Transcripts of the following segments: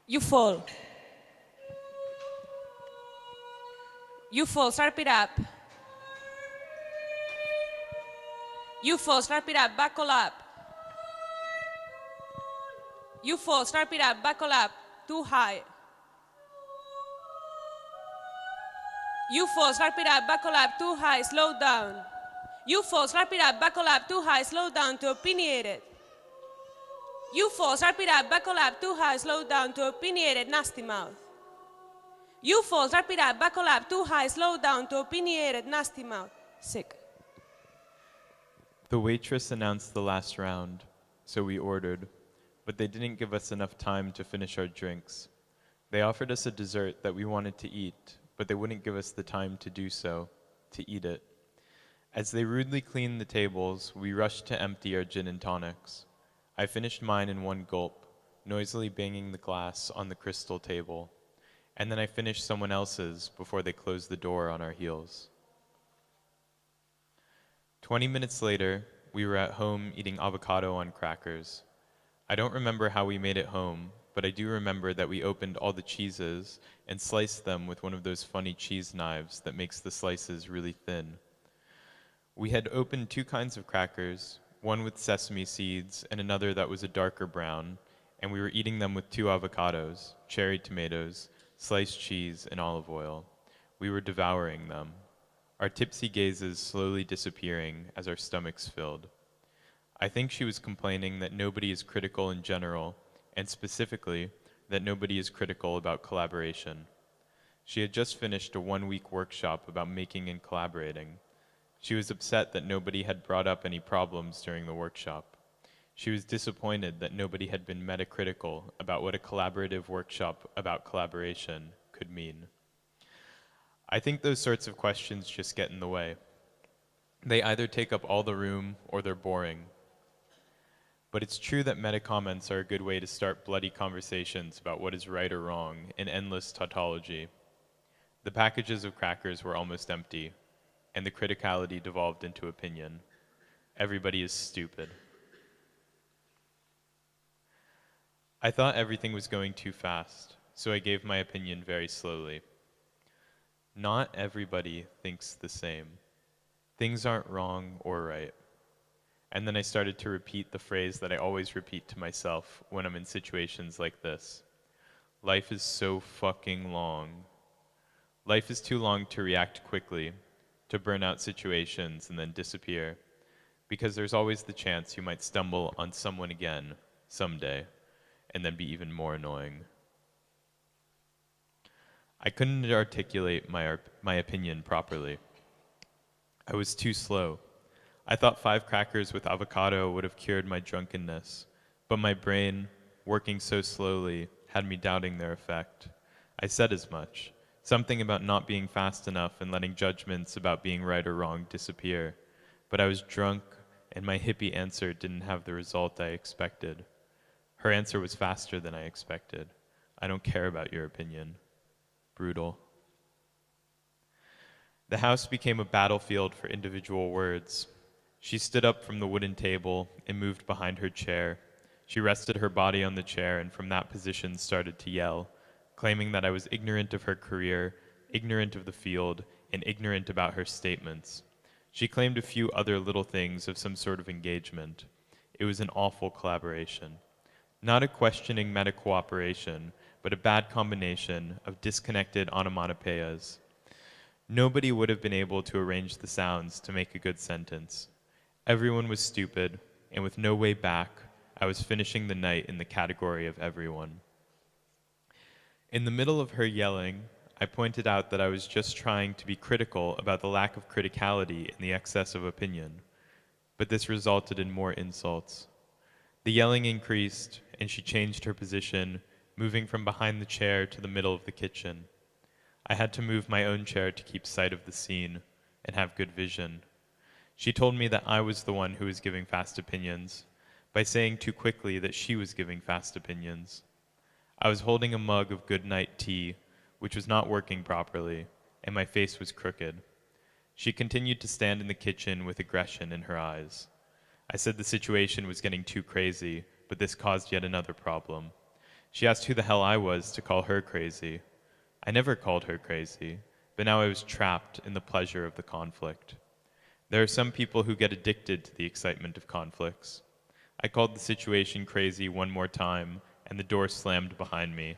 You fall. You fall, start it up. You fall, start it up, buckle up. You fall, start it up, buckle up. Too high. You fall, start it up, buckle up, too high, slow down. You fall, start it up, buckle up, too high, slow down to opinionated. You fall, start it up, buckle up, too high, slow down to opinionated, nasty mouth. You fall, start it up, buckle up, too high, slow down to opinionated, nasty mouth. Sick. The waitress announced the last round, so we ordered, but they didn't give us enough time to finish our drinks. They offered us a dessert that we wanted to eat, but they wouldn't give us the time to do so, to eat it. As they rudely cleaned the tables, we rushed to empty our gin and tonics. I finished mine in one gulp, noisily banging the glass on the crystal table, and then I finished someone else's before they closed the door on our heels. 20 minutes later, we were at home eating avocado on crackers. I don't remember how we made it home, but I do remember that we opened all the cheeses and sliced them with one of those funny cheese knives that makes the slices really thin. We had opened two kinds of crackers, one with sesame seeds and another that was a darker brown, and we were eating them with two avocados, cherry tomatoes, sliced cheese, and olive oil. We were devouring them, our tipsy gazes slowly disappearing as our stomachs filled. I think she was complaining that nobody is critical in general, and specifically, that nobody is critical about collaboration. She had just finished a one-week workshop about making and collaborating. She was upset that nobody had brought up any problems during the workshop. She was disappointed that nobody had been metacritical about what a collaborative workshop about collaboration could mean. I think those sorts of questions just get in the way. They either take up all the room or they're boring. But it's true that meta-comments are a good way to start bloody conversations about what is right or wrong in endless tautology. The packages of crackers were almost empty, and the criticality devolved into opinion. Everybody is stupid. I thought everything was going too fast, so I gave my opinion very slowly. Not everybody thinks the same. Things aren't wrong or right. And then I started to repeat the phrase that I always repeat to myself when I'm in situations like this. Life is so fucking long. Life is too long to react quickly, to burn out situations and then disappear, because there's always the chance you might stumble on someone again someday, and then be even more annoying. I couldn't articulate my opinion properly. I was too slow. I thought 5 crackers with avocado would have cured my drunkenness, but my brain, working so slowly, had me doubting their effect. I said as much, something about not being fast enough and letting judgments about being right or wrong disappear, but I was drunk, and my hippie answer didn't have the result I expected. Her answer was faster than I expected. I don't care about your opinion. Brutal. The house became a battlefield for individual words. She stood up from the wooden table and moved behind her chair. She rested her body on the chair and from that position started to yell, claiming that I was ignorant of her career, ignorant of the field, and ignorant about her statements. She claimed a few other little things of some sort of engagement. It was an awful collaboration. Not a questioning meta-cooperation, but a bad combination of disconnected onomatopoeias. Nobody would have been able to arrange the sounds to make a good sentence. Everyone was stupid, and with no way back, I was finishing the night in the category of everyone. In the middle of her yelling, I pointed out that I was just trying to be critical about the lack of criticality in the excess of opinion, but this resulted in more insults. The yelling increased, and she changed her position, moving from behind the chair to the middle of the kitchen. I had to move my own chair to keep sight of the scene and have good vision. She told me that I was the one who was giving fast opinions, by saying too quickly that she was giving fast opinions. I was holding a mug of good night tea, which was not working properly, and my face was crooked. She continued to stand in the kitchen with aggression in her eyes. I said the situation was getting too crazy, but this caused yet another problem. She asked who the hell I was to call her crazy. I never called her crazy, but now I was trapped in the pleasure of the conflict. There are some people who get addicted to the excitement of conflicts. I called the situation crazy one more time, and the door slammed behind me.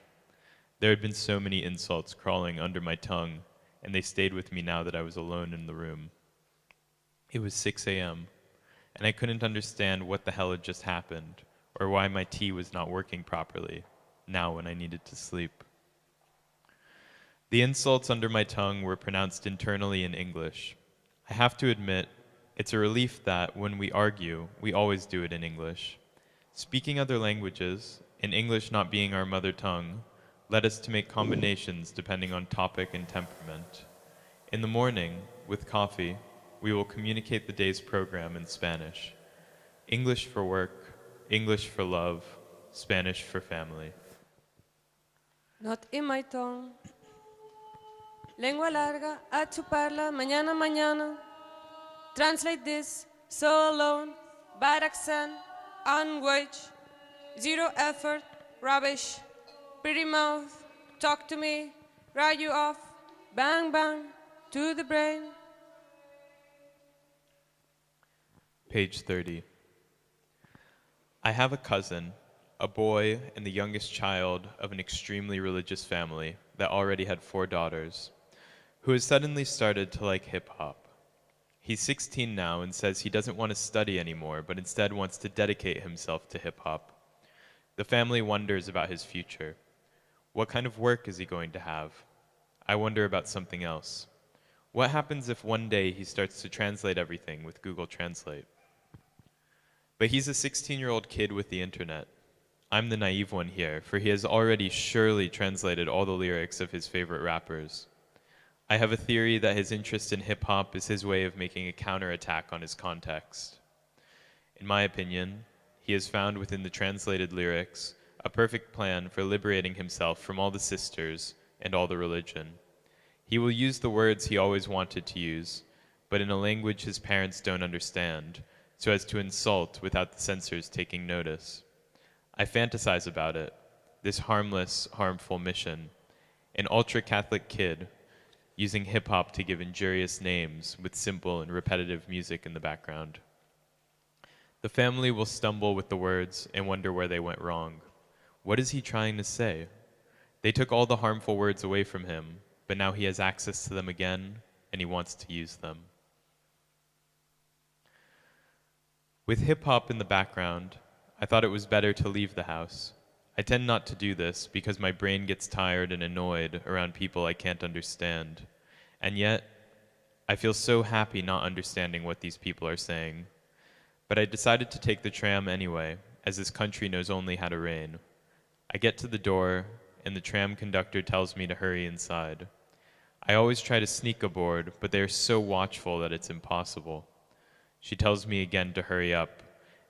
There had been so many insults crawling under my tongue, and they stayed with me now that I was alone in the room. It was 6 a.m., and I couldn't understand what the hell had just happened, or why my tea was not working properly, now when I needed to sleep. The insults under my tongue were pronounced internally in English. I have to admit, it's a relief that, when we argue, we always do it in English. Speaking other languages, and English not being our mother tongue, led us to make combinations depending on topic and temperament. In the morning, with coffee, we will communicate the day's program in Spanish. English for work, English for love, Spanish for family. Not in my tongue. Lengua larga, a chuparla, mañana, mañana. Translate this, so alone, bad accent, unwage, zero effort, rubbish, pretty mouth, talk to me, write you off, bang, bang, to the brain. Page 30. I have a cousin, a boy and the youngest child of an extremely religious family that already had 4 daughters, who has suddenly started to like hip-hop. He's 16 now and says he doesn't want to study anymore, but instead wants to dedicate himself to hip-hop. The family wonders about his future. What kind of work is he going to have? I wonder about something else. What happens if one day he starts to translate everything with Google Translate? But he's a 16-year-old kid with the internet. I'm the naive one here, for he has already surely translated all the lyrics of his favorite rappers. I have a theory that his interest in hip-hop is his way of making a counterattack on his context. In my opinion, he has found within the translated lyrics a perfect plan for liberating himself from all the sisters and all the religion. He will use the words he always wanted to use, but in a language his parents don't understand, so as to insult without the censors taking notice. I fantasize about it, this harmless, harmful mission. An ultra-Catholic kid using hip-hop to give injurious names with simple and repetitive music in the background. The family will stumble with the words and wonder where they went wrong. What is he trying to say? They took all the harmful words away from him, but now he has access to them again, and he wants to use them. With hip-hop in the background, I thought it was better to leave the house. I tend not to do this because my brain gets tired and annoyed around people I can't understand. And yet, I feel so happy not understanding what these people are saying. But I decided to take the tram anyway, as this country knows only how to rain. I get to the door, and the tram conductor tells me to hurry inside. I always try to sneak aboard, but they are so watchful that it's impossible. She tells me again to hurry up,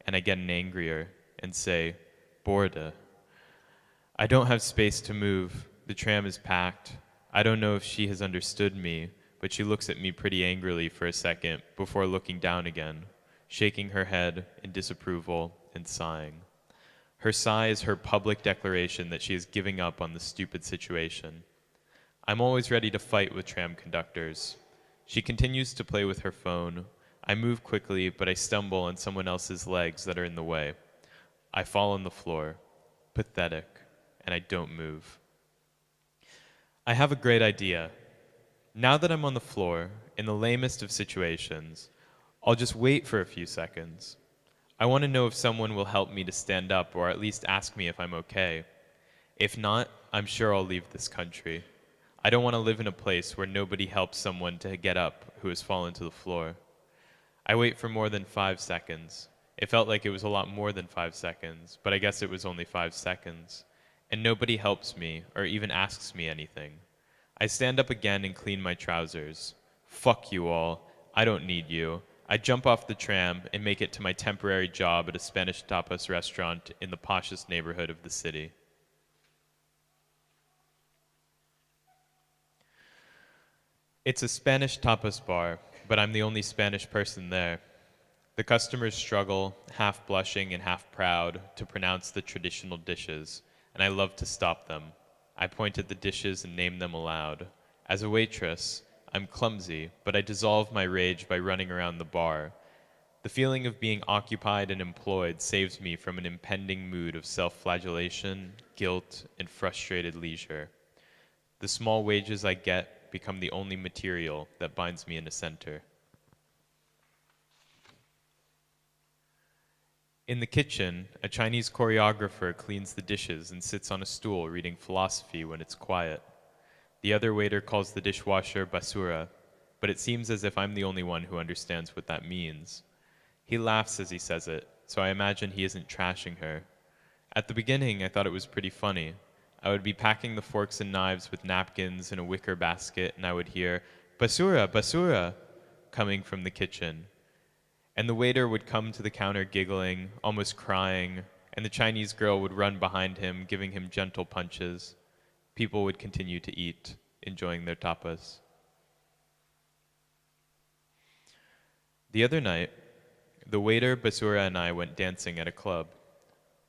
and I get angrier and say, "Borda." I don't have space to move. The tram is packed. I don't know if she has understood me, but she looks at me pretty angrily for a second before looking down again, shaking her head in disapproval and sighing. Her sigh is her public declaration that she is giving up on the stupid situation. I'm always ready to fight with tram conductors. She continues to play with her phone. I move quickly, but I stumble on someone else's legs that are in the way. I fall on the floor, pathetic, and I don't move. I have a great idea. Now that I'm on the floor, in the lamest of situations, I'll just wait for a few seconds. I want to know if someone will help me to stand up or at least ask me if I'm okay. If not, I'm sure I'll leave this country. I don't want to live in a place where nobody helps someone to get up who has fallen to the floor. I wait for more than 5 seconds. It felt like it was a lot more than 5 seconds, but I guess it was only 5 seconds. And nobody helps me or even asks me anything. I stand up again and clean my trousers. Fuck you all. I don't need you. I jump off the tram and make it to my temporary job at a Spanish tapas restaurant in the poshest neighborhood of the city. It's a Spanish tapas bar, but I'm the only Spanish person there. The customers struggle, half blushing and half proud, to pronounce the traditional dishes, and I loved to stop them. I point at the dishes and name them aloud. As a waitress, I'm clumsy, but I dissolve my rage by running around the bar. The feeling of being occupied and employed saves me from an impending mood of self-flagellation, guilt, and frustrated leisure. The small wages I get become the only material that binds me in a center. In the kitchen, a Chinese choreographer cleans the dishes and sits on a stool reading philosophy when it's quiet. The other waiter calls the dishwasher basura, but it seems as if I'm the only one who understands what that means. He laughs as he says it, so I imagine he isn't trashing her. At the beginning, I thought it was pretty funny. I would be packing the forks and knives with napkins in a wicker basket, and I would hear, "Basura, basura," coming from the kitchen. And the waiter would come to the counter giggling, almost crying, and the Chinese girl would run behind him, giving him gentle punches. People would continue to eat, enjoying their tapas. The other night, the waiter, Basura, and I went dancing at a club.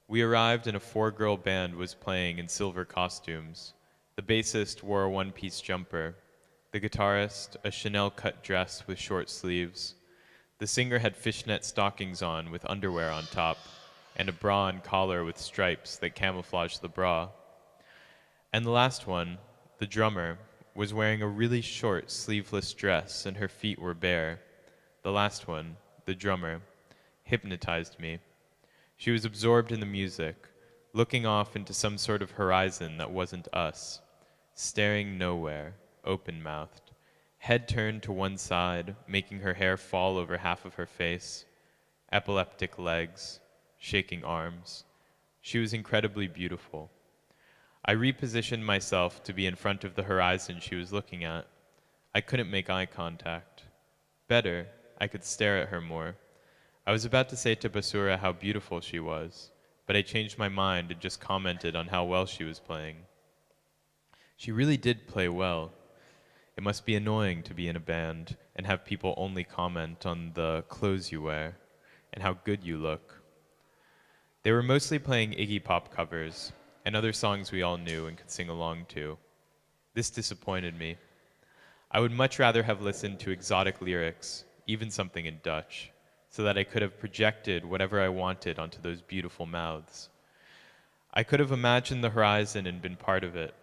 We arrived and a four-girl band was playing in silver costumes. The bassist wore a one-piece jumper. The guitarist, a Chanel-cut dress with short sleeves. The singer had fishnet stockings on with underwear on top, and a bra and collar with stripes that camouflaged the bra. And the last one, the drummer, was wearing a really short sleeveless dress and her feet were bare. The last one, the drummer, hypnotized me. She was absorbed in the music, looking off into some sort of horizon that wasn't us, staring nowhere, open-mouthed, head turned to one side, making her hair fall over half of her face, epileptic legs, shaking arms. She was incredibly beautiful. I repositioned myself to be in front of the horizon she was looking at. I couldn't make eye contact. Better, I could stare at her more. I was about to say to Basura how beautiful she was, but I changed my mind and just commented on how well she was playing. She really did play well. It must be annoying to be in a band and have people only comment on the clothes you wear and how good you look. They were mostly playing Iggy Pop covers and other songs we all knew and could sing along to. This disappointed me. I would much rather have listened to exotic lyrics, even something in Dutch, so that I could have projected whatever I wanted onto those beautiful mouths. I could have imagined the horizon and been part of it.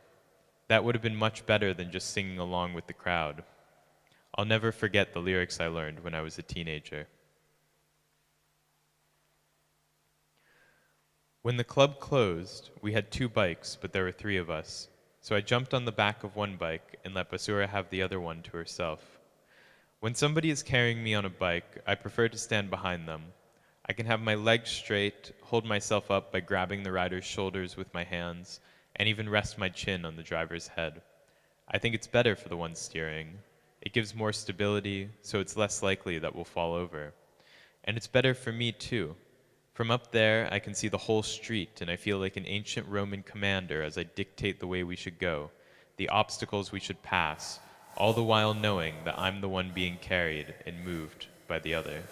That would have been much better than just singing along with the crowd. I'll never forget the lyrics I learned when I was a teenager. When the club closed, we had 2 bikes, but there were 3 of us. So I jumped on the back of one bike and let Basura have the other one to herself. When somebody is carrying me on a bike, I prefer to stand behind them. I can have my legs straight, hold myself up by grabbing the rider's shoulders with my hands, and even rest my chin on the driver's head. I think it's better for the one steering. It gives more stability, so it's less likely that we'll fall over. And it's better for me, too. From up there, I can see the whole street, and I feel like an ancient Roman commander as I dictate the way we should go, the obstacles we should pass, all the while knowing that I'm the one being carried and moved by the other.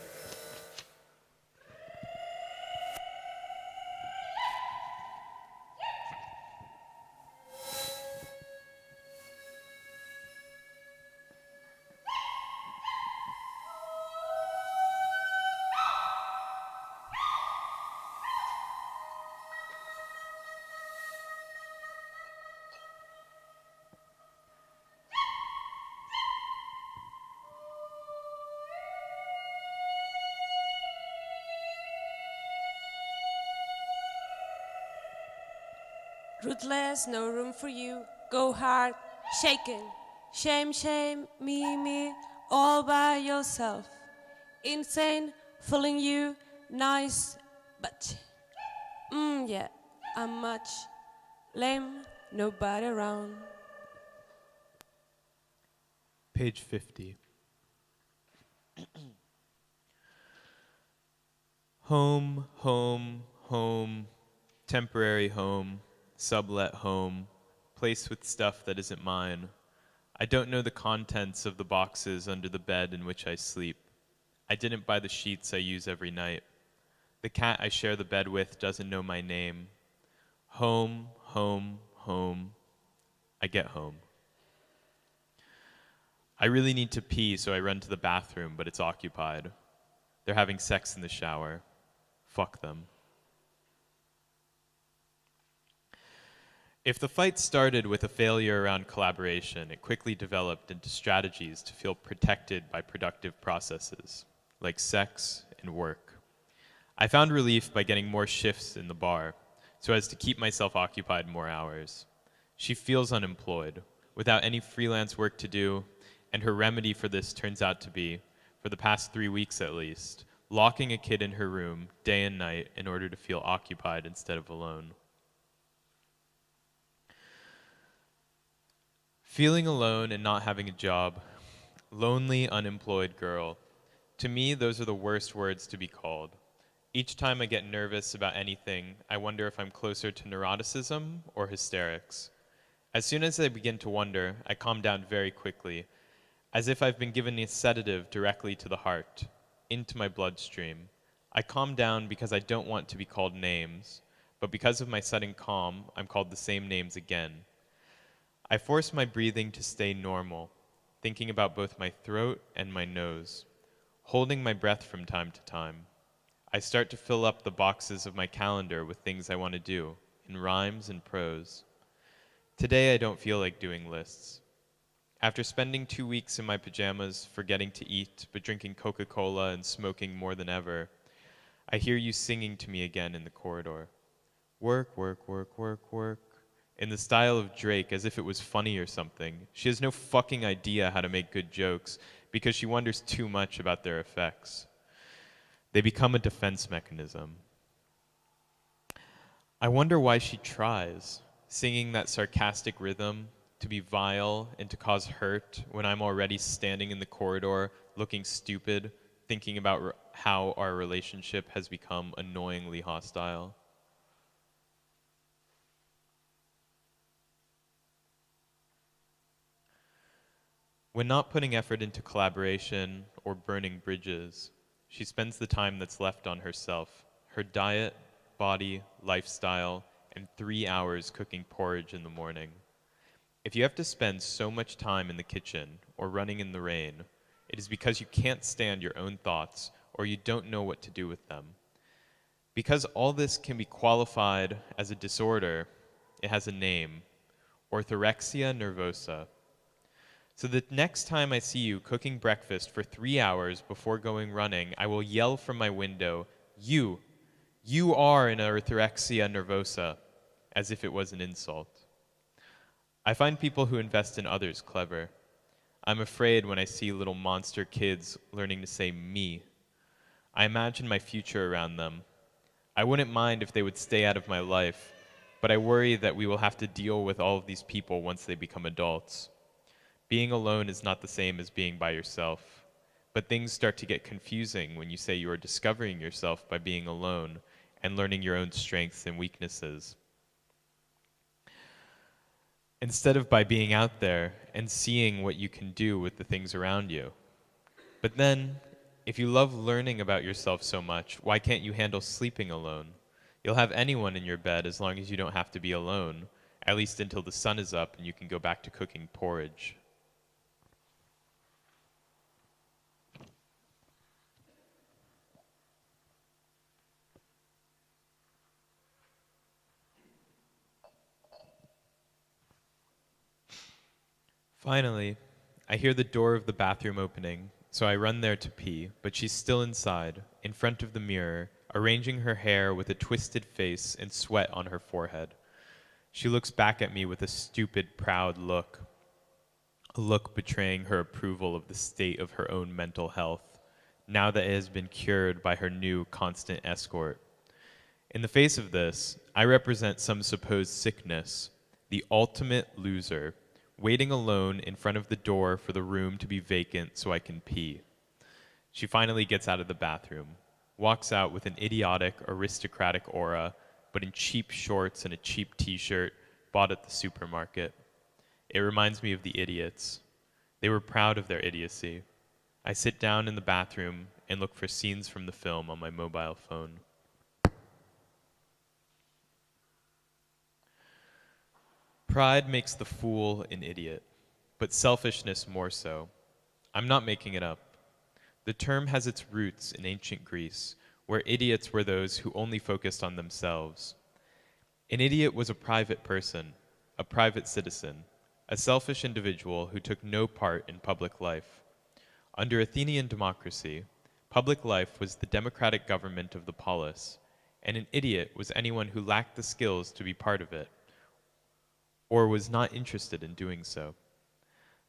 Ruthless, no room for you. Go hard, shaken. Shame, shame, me, all by yourself. Insane, fooling you, nice, but yeah, I'm much lame, nobody around. Page 50. Home, home, home, temporary home, sublet home, place with stuff that isn't mine. I don't know the contents of the boxes under the bed in which I sleep. I didn't buy the sheets I use every night. The cat I share the bed with doesn't know my name. Home, home, home. I get home. I really need to pee, so I run to the bathroom, but it's occupied. They're having sex in the shower. Fuck them. If the fight started with a failure around collaboration, it quickly developed into strategies to feel protected by productive processes, like sex and work. I found relief by getting more shifts in the bar, so as to keep myself occupied more hours. She feels unemployed, without any freelance work to do, and her remedy for this turns out to be, for the past 3 weeks at least, locking a kid in her room day and night in order to feel occupied instead of alone. Feeling alone and not having a job. Lonely, unemployed girl. To me, those are the worst words to be called. Each time I get nervous about anything, I wonder if I'm closer to neuroticism or hysterics. As soon as I begin to wonder, I calm down very quickly, as if I've been given a sedative directly to the heart, into my bloodstream. I calm down because I don't want to be called names, but because of my sudden calm, I'm called the same names again. I force my breathing to stay normal, thinking about both my throat and my nose, holding my breath from time to time. I start to fill up the boxes of my calendar with things I want to do, in rhymes and prose. Today I don't feel like doing lists. After spending 2 weeks in my pajamas, forgetting to eat, but drinking Coca-Cola and smoking more than ever, I hear you singing to me again in the corridor. Work, work, work, work, work. In the style of Drake, as if it was funny or something. She has no fucking idea how to make good jokes because she wonders too much about their effects. They become a defense mechanism. I wonder why she tries, singing that sarcastic rhythm, to be vile and to cause hurt when I'm already standing in the corridor, looking stupid, thinking about how our relationship has become annoyingly hostile. When not putting effort into collaboration or burning bridges, she spends the time that's left on herself, her diet, body, lifestyle, and 3 hours cooking porridge in the morning. If you have to spend so much time in the kitchen or running in the rain, it is because you can't stand your own thoughts or you don't know what to do with them. Because all this can be qualified as a disorder, it has a name, orthorexia nervosa. So the next time I see you cooking breakfast for 3 hours before going running, I will yell from my window, you are an orthorexia nervosa, as if it was an insult. I find people who invest in others clever. I'm afraid when I see little monster kids learning to say me. I imagine my future around them. I wouldn't mind if they would stay out of my life, but I worry that we will have to deal with all of these people once they become adults. Being alone is not the same as being by yourself, but things start to get confusing when you say you are discovering yourself by being alone and learning your own strengths and weaknesses, instead of by being out there and seeing what you can do with the things around you. But then, if you love learning about yourself so much, why can't you handle sleeping alone? You'll have anyone in your bed as long as you don't have to be alone, at least until the sun is up and you can go back to cooking porridge. Finally, I hear the door of the bathroom opening, so I run there to pee, but she's still inside, in front of the mirror, arranging her hair with a twisted face and sweat on her forehead. She looks back at me with a stupid, proud look, a look betraying her approval of the state of her own mental health, now that it has been cured by her new constant escort. In the face of this, I represent some supposed sickness, the ultimate loser, waiting alone in front of the door for the room to be vacant so I can pee. She finally gets out of the bathroom, walks out with an idiotic, aristocratic aura, but in cheap shorts and a cheap t-shirt bought at the supermarket. It reminds me of the idiots. They were proud of their idiocy. I sit down in the bathroom and look for scenes from the film on my mobile phone. Pride makes the fool an idiot, but selfishness more so. I'm not making it up. The term has its roots in ancient Greece, where idiots were those who only focused on themselves. An idiot was a private person, a private citizen, a selfish individual who took no part in public life. Under Athenian democracy, public life was the democratic government of the polis, and an idiot was anyone who lacked the skills to be part of it, or was not interested in doing so.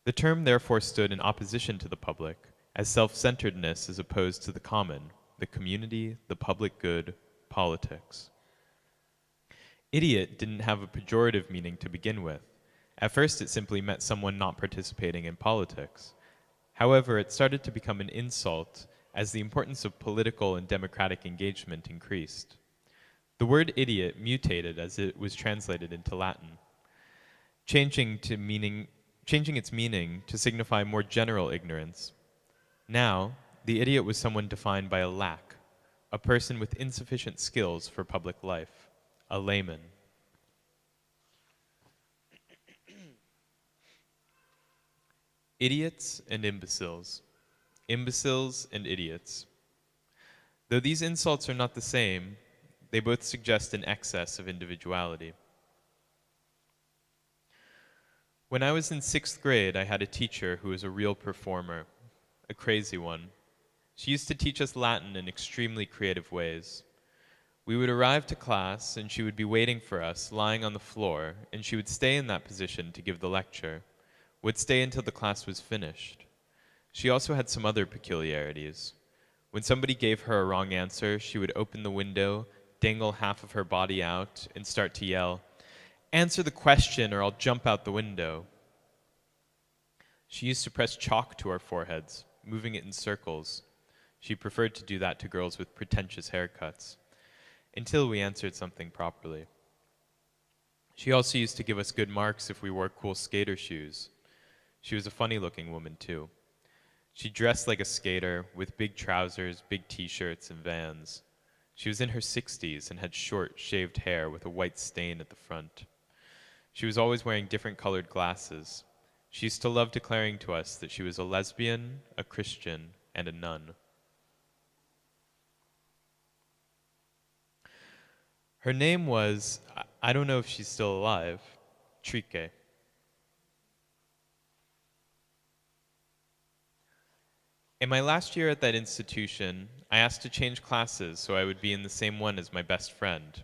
The term therefore stood in opposition to the public, as self-centeredness is opposed to the common, the community, the public good, politics. Idiot didn't have a pejorative meaning to begin with. At first it simply meant someone not participating in politics. However, it started to become an insult as the importance of political and democratic engagement increased. The word idiot mutated as it was translated into Latin, changing its meaning to signify more general ignorance. Now, the idiot was someone defined by a lack, a person with insufficient skills for public life, a layman. Idiots and imbeciles. Imbeciles and idiots. Though these insults are not the same, they both suggest an excess of individuality. When I was in 6th grade, I had a teacher who was a real performer, a crazy one. She used to teach us Latin in extremely creative ways. We would arrive to class, and she would be waiting for us, lying on the floor, and she would stay in that position to give the lecture, would stay until the class was finished. She also had some other peculiarities. When somebody gave her a wrong answer, she would open the window, dangle half of her body out, and start to yell, "Answer the question or I'll jump out the window." She used to press chalk to our foreheads, moving it in circles. She preferred to do that to girls with pretentious haircuts, until we answered something properly. She also used to give us good marks if we wore cool skater shoes. She was a funny-looking woman, too. She dressed like a skater, with big trousers, big t-shirts, and Vans. She was in her 60s and had short, shaved hair with a white stain at the front. She was always wearing different colored glasses. She used to love declaring to us that she was a lesbian, a Christian, and a nun. Her name was, I don't know if she's still alive, Trike. In my last year at that institution, I asked to change classes so I would be in the same one as my best friend.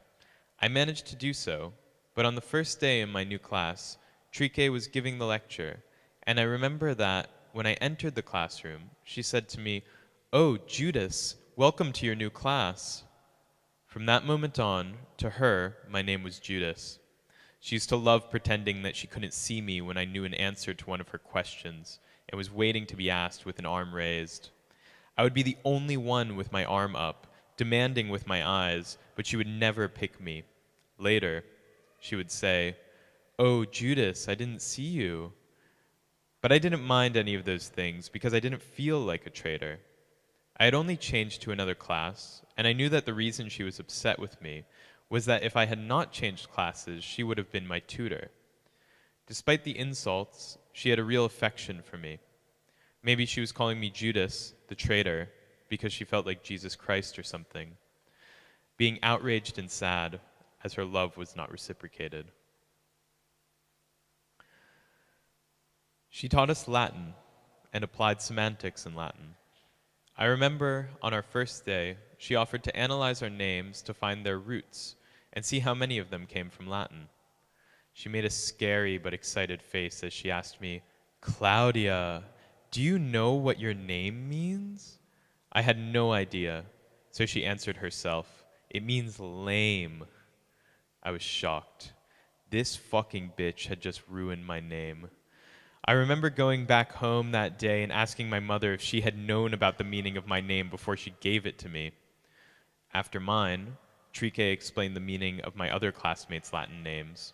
I managed to do so, but on the first day in my new class, Trike was giving the lecture, and I remember that when I entered the classroom, she said to me, "Oh, Judas, welcome to your new class." From that moment on, to her, my name was Judas. She used to love pretending that she couldn't see me when I knew an answer to one of her questions and was waiting to be asked with an arm raised. I would be the only one with my arm up, demanding with my eyes, but she would never pick me. Later, she would say, "Oh, Judas, I didn't see you." But I didn't mind any of those things because I didn't feel like a traitor. I had only changed to another class, and I knew that the reason she was upset with me was that if I had not changed classes, she would have been my tutor. Despite the insults, she had a real affection for me. Maybe she was calling me Judas, the traitor, because she felt like Jesus Christ or something, being outraged and sad as her love was not reciprocated. She taught us Latin and applied semantics in Latin. I remember on our first day, she offered to analyze our names to find their roots and see how many of them came from Latin. She made a scary but excited face as she asked me, "Claudia, do you know what your name means?" I had no idea, so she answered herself, "It means lame." I was shocked. This fucking bitch had just ruined my name. I remember going back home that day and asking my mother if she had known about the meaning of my name before she gave it to me. After mine, Trike explained the meaning of my other classmates' Latin names.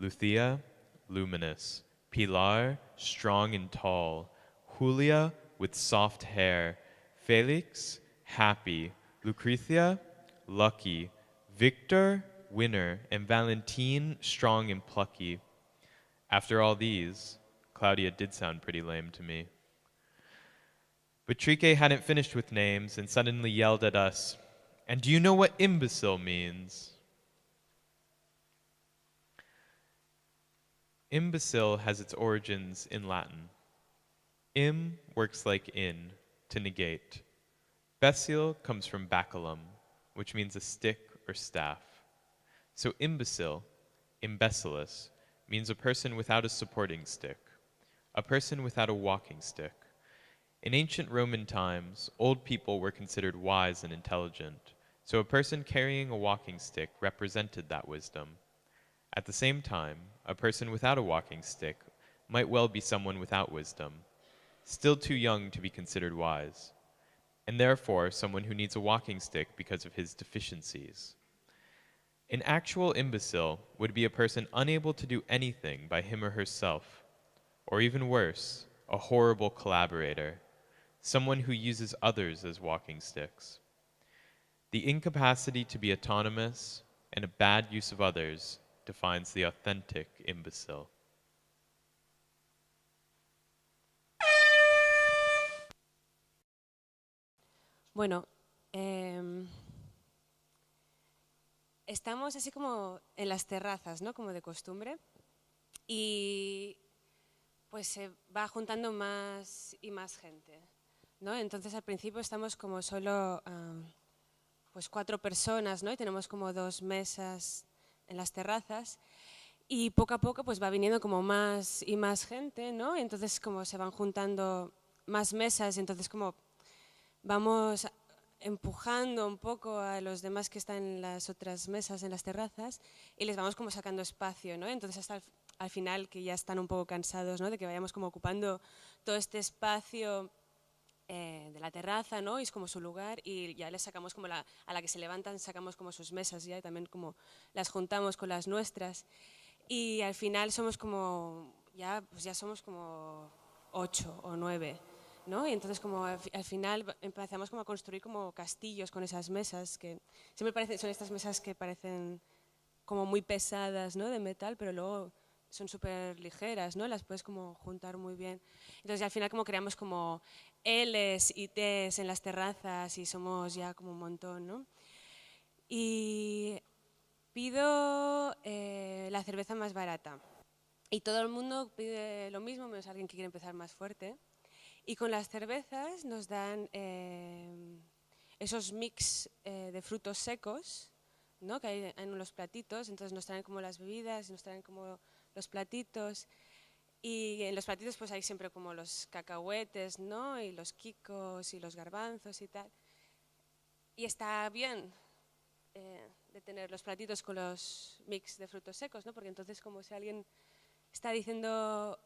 Lucia, luminous. Pilar, strong and tall. Julia, with soft hair. Felix, happy. Lucretia, lucky. Victor, winner. And Valentine, strong and plucky. After all these, Claudia did sound pretty lame to me. But Trique hadn't finished with names and suddenly yelled at us, "And do you know what imbecile means?" Imbecile has its origins in Latin. Im works like in, to negate. Becile comes from bacillum, which means a stick or staff. So imbecile, imbecilis, means a person without a supporting stick, a person without a walking stick. In ancient Roman times, old people were considered wise and intelligent, so a person carrying a walking stick represented that wisdom. At the same time, a person without a walking stick might well be someone without wisdom, still too young to be considered wise, and therefore someone who needs a walking stick because of his deficiencies. An actual imbecile would be a person unable to do anything by him or herself, or even worse, a horrible collaborator, someone who uses others as walking sticks. The incapacity to be autonomous and a bad use of others defines the authentic imbecile. Bueno, estamos así como en las terrazas, ¿no? Como de costumbre. Y pues se va juntando más y más gente, ¿no? Entonces al principio estamos como solo pues 4 personas, ¿no? Y tenemos como 2 mesas en las terrazas. Y poco a poco pues va viniendo como más y más gente, ¿no? Y entonces como se van juntando más mesas, y entonces como vamos empujando un poco a los demás que están en las otras mesas, en las terrazas, y les vamos como sacando espacio, ¿no? Entonces hasta al final, que ya están un poco cansados, ¿no? De que vayamos como ocupando todo este espacio de la terraza, ¿no? Y es como su lugar, y ya les sacamos como a la que se levantan sacamos como sus mesas ya, y también como las juntamos con las nuestras, y al final somos como, pues ya somos como 8 o 9, ¿no? Y entonces como al final empezamos como a construir como castillos con esas mesas, que siempre son estas mesas que parecen como muy pesadas, ¿no? De metal, pero luego son súper ligeras, ¿no? Las puedes como juntar muy bien. Entonces al final como creamos como L's y T's en las terrazas y somos ya como un montón, ¿no? Y pido la cerveza más barata. Y todo el mundo pide lo mismo, menos alguien que quiere empezar más fuerte. Y con las cervezas nos dan esos mix de frutos secos, ¿no? Que hay en los platitos. Entonces nos traen como las bebidas, nos traen como los platitos. Y en los platitos pues hay siempre como los cacahuetes, ¿no? Y los quicos y los garbanzos y tal. Y está bien de tener los platitos con los mix de frutos secos, ¿no? Porque entonces como si alguien está diciendo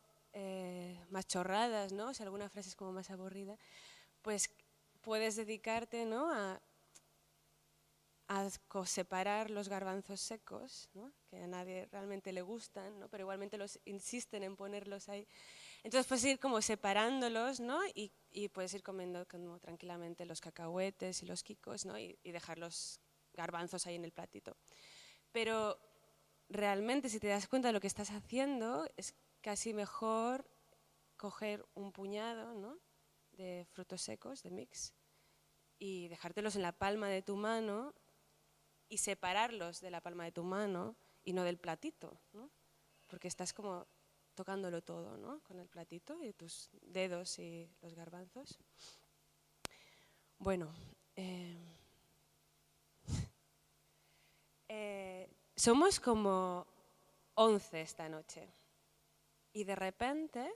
más chorradas, ¿no? Si alguna frase es como más aburrida, pues puedes dedicarte, ¿no? a separar los garbanzos secos, ¿no? Que a nadie realmente le gustan, ¿no? Pero igualmente los insisten en ponerlos ahí. Entonces puedes ir como separándolos, ¿no? Y puedes ir comiendo como tranquilamente los cacahuetes y los quicos, ¿no? Y dejar los garbanzos ahí en el platito. Pero realmente, si te das cuenta de lo que estás haciendo, es casi mejor coger un puñado, ¿no? De frutos secos, de mix, y dejártelos en la palma de tu mano y separarlos de la palma de tu mano y no del platito, ¿no? Porque estás como tocándolo todo, ¿no? Con el platito y tus dedos y los garbanzos. Bueno, somos como 11 esta noche y de repente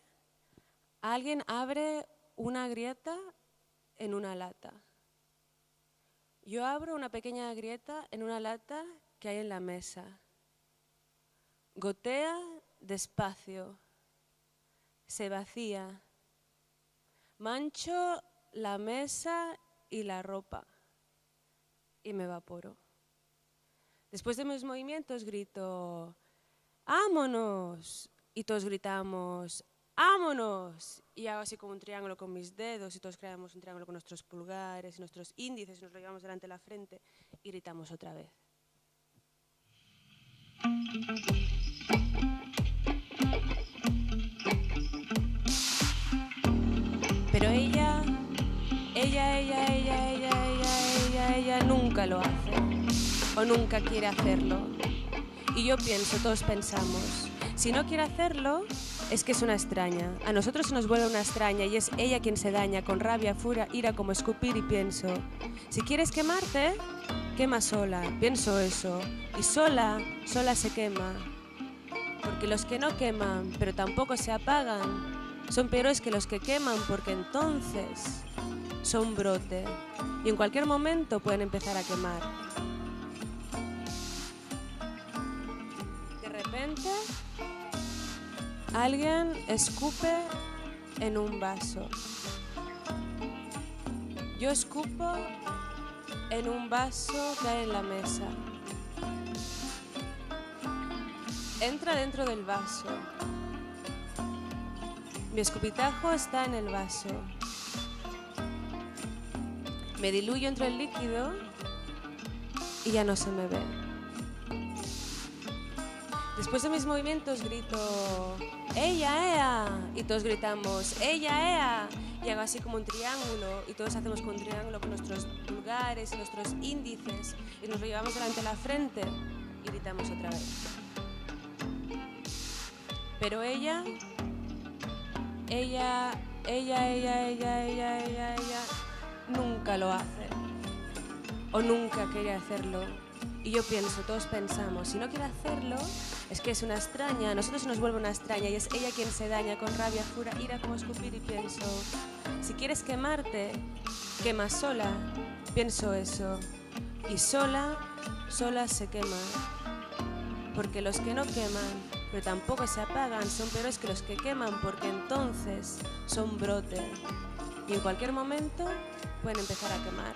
alguien abre una grieta en una lata. Yo abro una pequeña grieta en una lata que hay en la mesa. Gotea despacio, se vacía. Mancho la mesa y la ropa y me evaporo. Después de mis movimientos grito, ¡vámonos! Y todos gritamos, ¡vámonos! Y hago así como un triángulo con mis dedos y todos creamos un triángulo con nuestros pulgares y nuestros índices y nos lo llevamos delante de la frente y gritamos otra vez. ella nunca lo hace o nunca quiere hacerlo. Y yo pienso, todos pensamos, si no quiere hacerlo, es que es una extraña. A nosotros se nos vuelve una extraña y es ella quien se daña con rabia, furia, ira como escupir y pienso, si quieres quemarte, quema sola, pienso eso. Y sola se quema. Porque los que no queman, pero tampoco se apagan, son peores que los que queman porque entonces son brote. Y en cualquier momento pueden empezar a quemar. De repente, alguien escupe en un vaso. Yo escupo en un vaso que hay en la mesa. Entra dentro del vaso. Mi escupitajo está en el vaso. Me diluyo entre el líquido y ya no se me ve. Después de mis movimientos grito ¡Ella, ella! Y todos gritamos ¡Ella, ella! Y hago así como un triángulo y todos hacemos como un triángulo con nuestros pulgares y nuestros índices y nos lo llevamos delante de la frente y gritamos otra vez. Pero ella nunca lo hace o nunca quiere hacerlo. Y yo pienso, todos pensamos, si no quiere hacerlo, es que es una extraña, a nosotros se nos vuelve una extraña y es ella quien se daña con rabia, furia, ira como escupir y pienso, si quieres quemarte, quema sola, pienso eso. Y sola se quema. Porque los que no queman, pero tampoco se apagan, son peores que los que queman porque entonces son brote. Y en cualquier momento pueden empezar a quemar.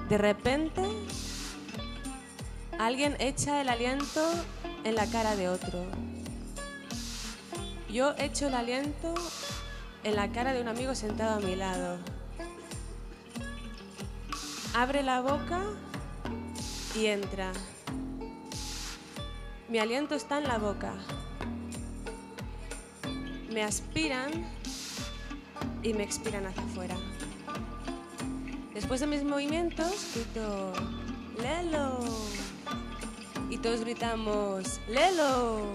De repente, alguien echa el aliento en la cara de otro. Yo echo el aliento en la cara de un amigo sentado a mi lado. Abre la boca y entra. Mi aliento está en la boca. Me aspiran y me expiran hacia afuera. Después de mis movimientos, grito ¡Lelo! Y todos gritamos ¡Lelo!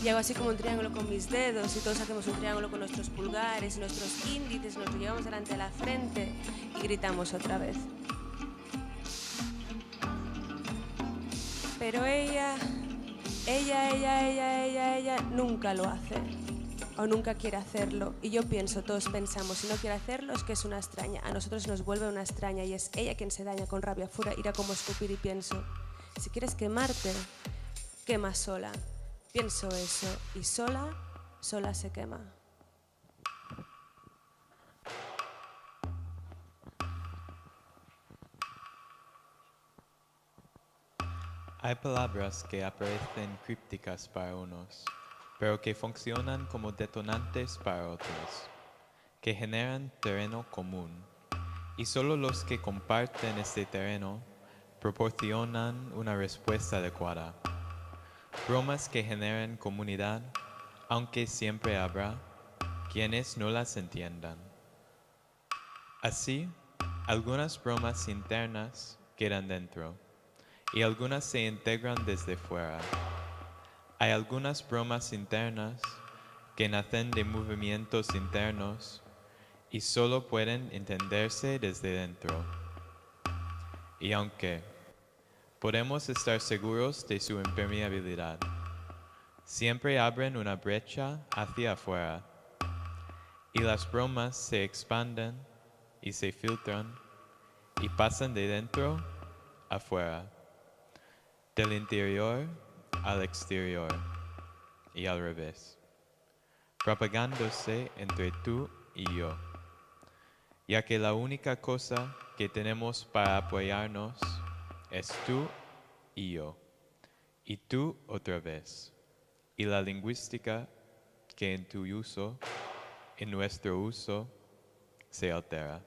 Y hago así como un triángulo con mis dedos y todos hacemos un triángulo con nuestros pulgares y nuestros índices, nos lo llevamos delante de la frente y gritamos otra vez. Pero ella nunca lo hace o nunca quiere hacerlo. Y yo pienso, todos pensamos, si no quiere hacerlo es que es una extraña. A nosotros nos vuelve una extraña y es ella quien se daña con rabia, furia, ira como escupir y pienso, si quieres quemarte, quema sola. Pienso eso y sola se quema. Hay palabras que aparecen crípticas para unos, pero que funcionan como detonantes para otros, que generan terreno común, y solo los que comparten este terreno proporcionan una respuesta adecuada. Bromas que generan comunidad, aunque siempre habrá quienes no las entiendan. Así, algunas bromas internas quedan dentro y algunas se integran desde fuera. Hay algunas bromas internas que nacen de movimientos internos y solo pueden entenderse desde dentro. Y aunque podemos estar seguros de su impermeabilidad, siempre abren una brecha hacia afuera y las bromas se expanden y se filtran y pasan de dentro afuera, del interior al exterior y al revés, propagándose entre tú y yo, ya que la única cosa que tenemos para apoyarnos es tú y yo, y tú otra vez, y la lingüística que en tu uso, en nuestro uso, se altera.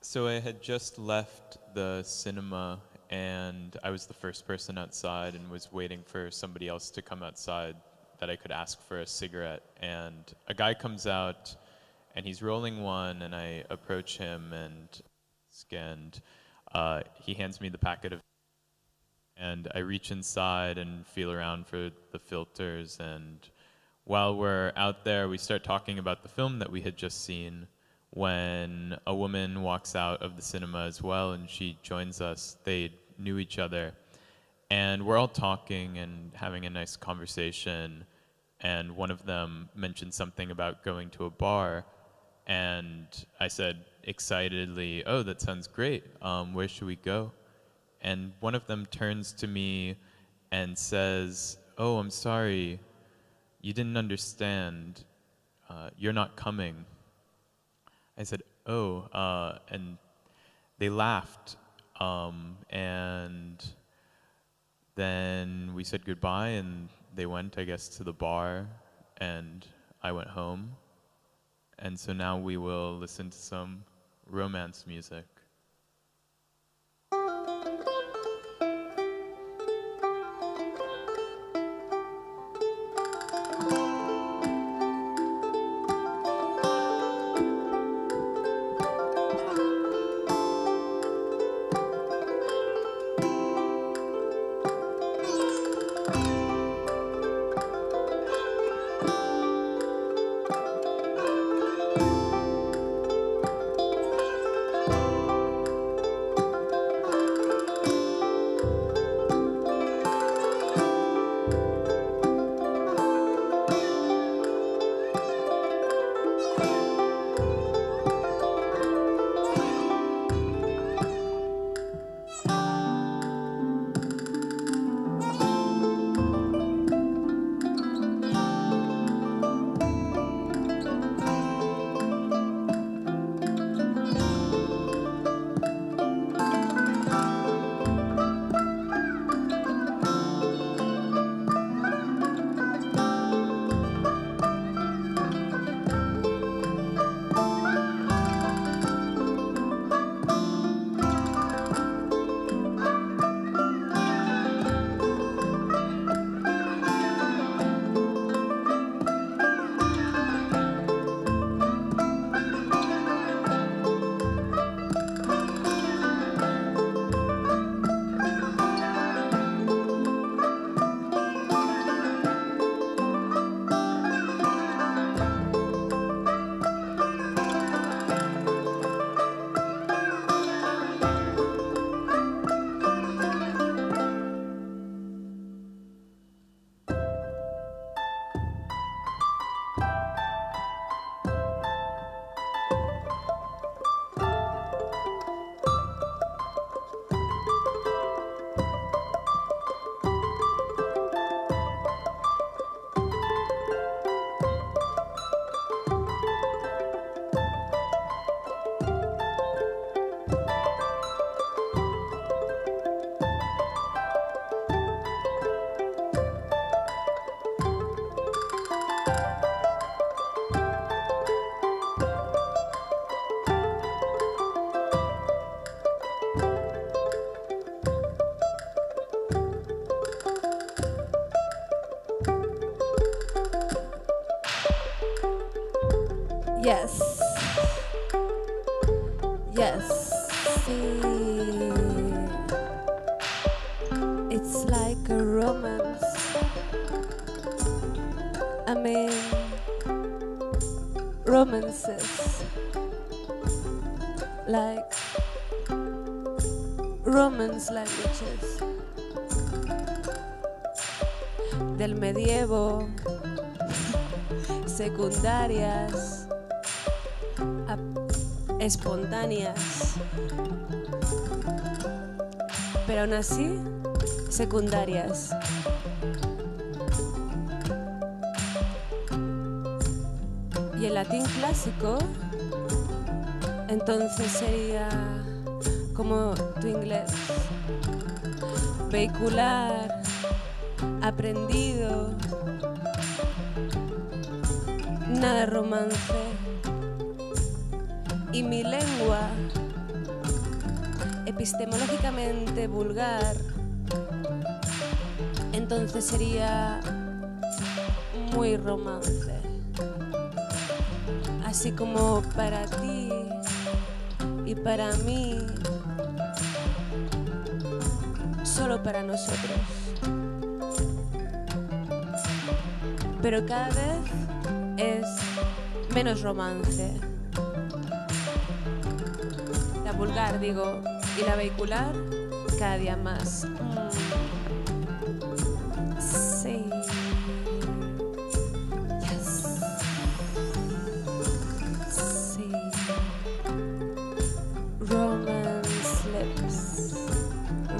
So I had just left the cinema and I was the first person outside and was waiting for somebody else to come outside that I could ask for a cigarette. And a guy comes out and he's rolling one and I approach him and he hands me the packet of, and I reach inside and feel around for the filters, and while we're out there we start talking about the film that we had just seen when a woman walks out of the cinema as well and she joins us. They knew each other and we're all talking and having a nice conversation, and one of them mentioned something about going to a bar, and I said excitedly, "Oh, that sounds great. Where should we go?" And one of them turns to me and says, "Oh, I'm sorry. You didn't understand. You're not coming." I said, "Oh," and they laughed. And then we said goodbye, and they went, I guess, to the bar, and I went home. And so now we will listen to some romance music. Yes. Yes. See, it's like a romance. I mean, romances. Like romance languages. Del medievo, secundarias, espontáneas, pero aún así secundarias. Y el latín clásico entonces sería como tu inglés, vehicular, aprendido, nada romance. Y mi lengua epistemológicamente vulgar, entonces sería muy romance. Así como para ti y para mí, solo para nosotros. Pero cada vez es menos romance. La vulgar, digo, y la vehicular, cada día más. Sí. Yes. Sí. Romance lips.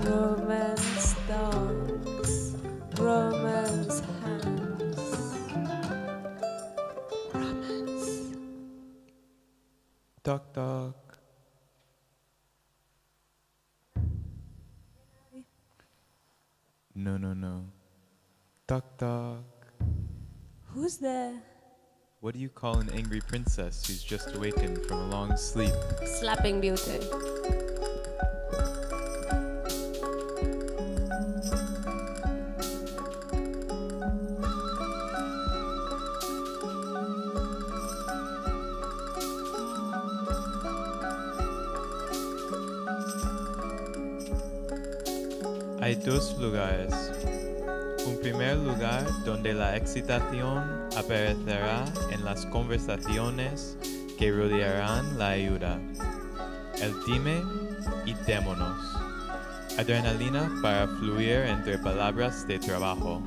Romance tongues. Romance hands. Romance. Toc toc. No, no, no. Toc toc. Who's there? What do you call an angry princess who's just awakened from a long sleep? Slapping Beauty. Hay dos lugares. Un primer lugar donde la excitación aparecerá en las conversaciones que rodearán la ayuda. El dime y démonos. Adrenalina para fluir entre palabras de trabajo.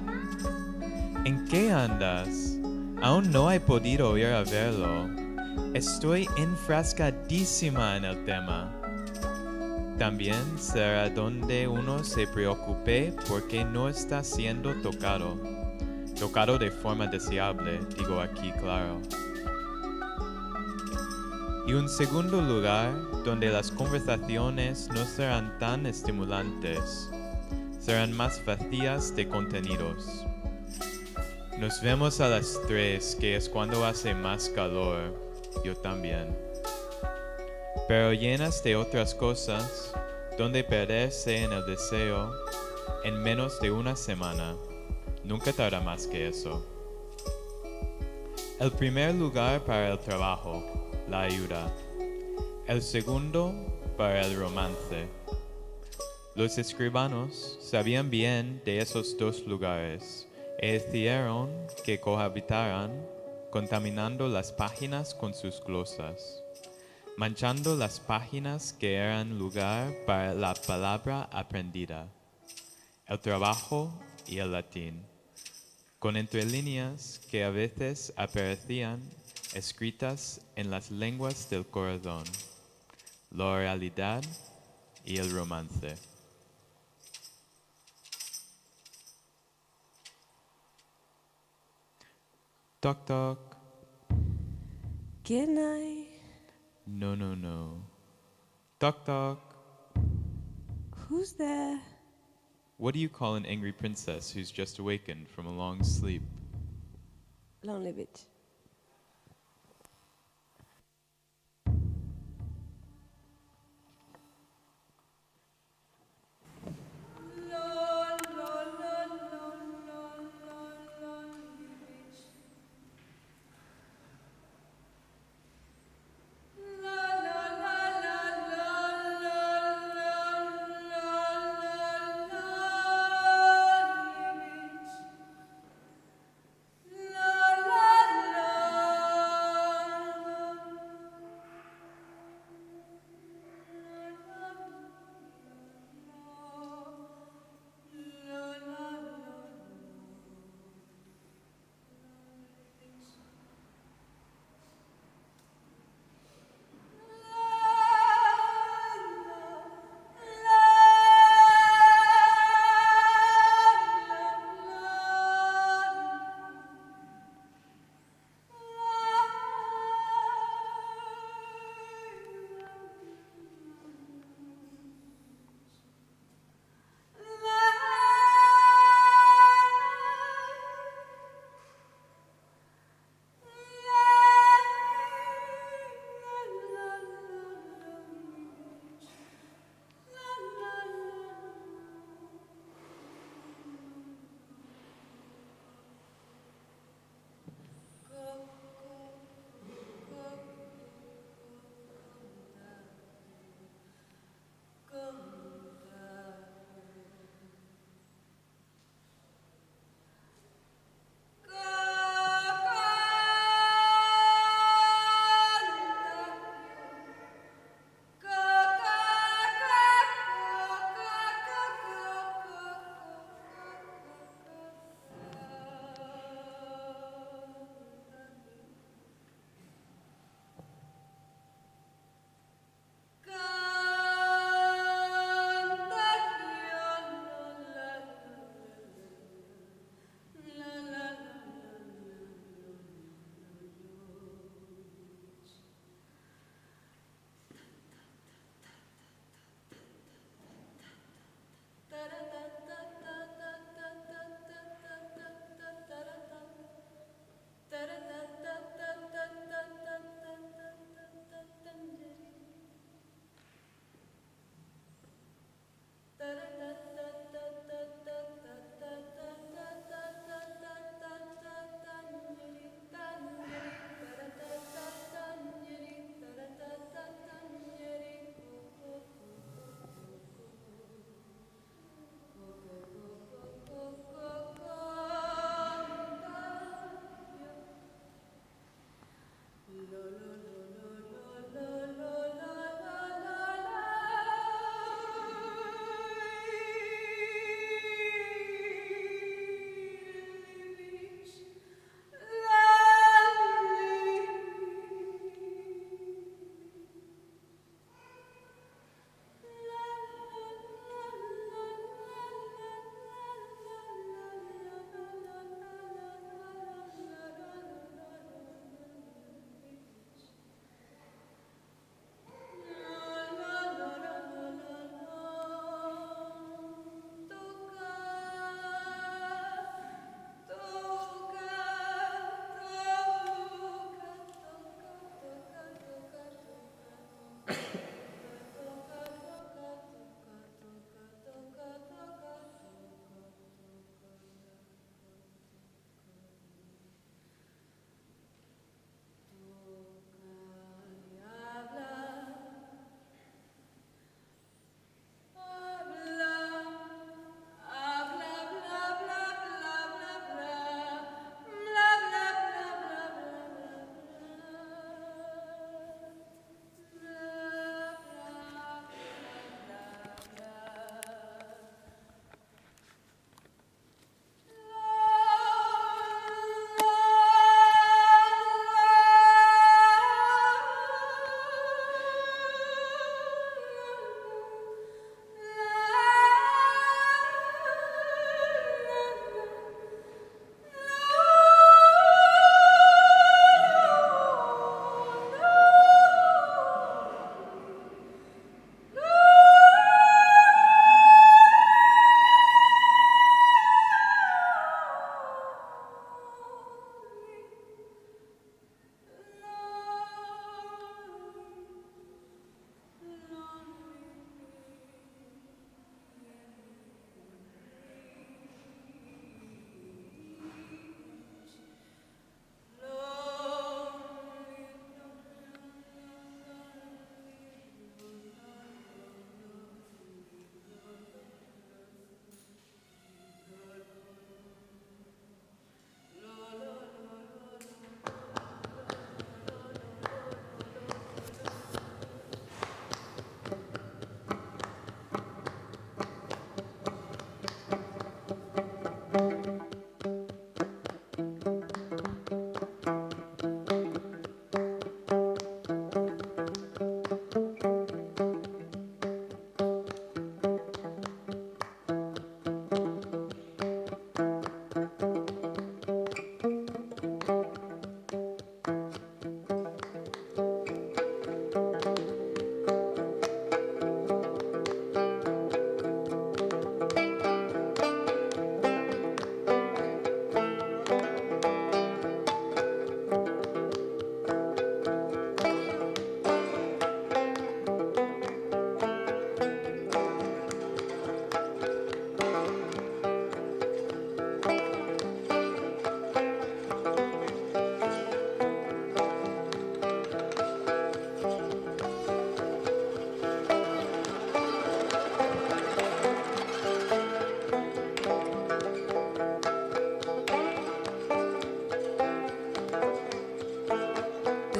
¿En qué andas? Aún no he podido ir a verlo. Estoy enfrascadísima en el tema. También será donde uno se preocupe porque no está siendo tocado. Tocado de forma deseable, digo aquí claro. Y un segundo lugar donde las conversaciones no serán tan estimulantes, serán más vacías de contenidos. Nos vemos a las 3, que es cuando hace más calor, yo también. Pero llenas de otras cosas, donde perderse en el deseo en menos de una semana. Nunca tarda más que eso. El primer lugar para el trabajo, la ayuda. El segundo para el romance. Los escribanos sabían bien de esos dos lugares e hicieron que cohabitaran, contaminando las páginas con sus glosas, manchando las páginas que eran lugar para la palabra aprendida, el trabajo y el latín, con entrelíneas que a veces aparecían escritas en las lenguas del corazón, la oralidad y el romance. Toc toc. ¿Quién hay? No, no, no. Toc toc. Who's there? What do you call an angry princess who's just awakened from a long sleep? Lonely bitch. La la la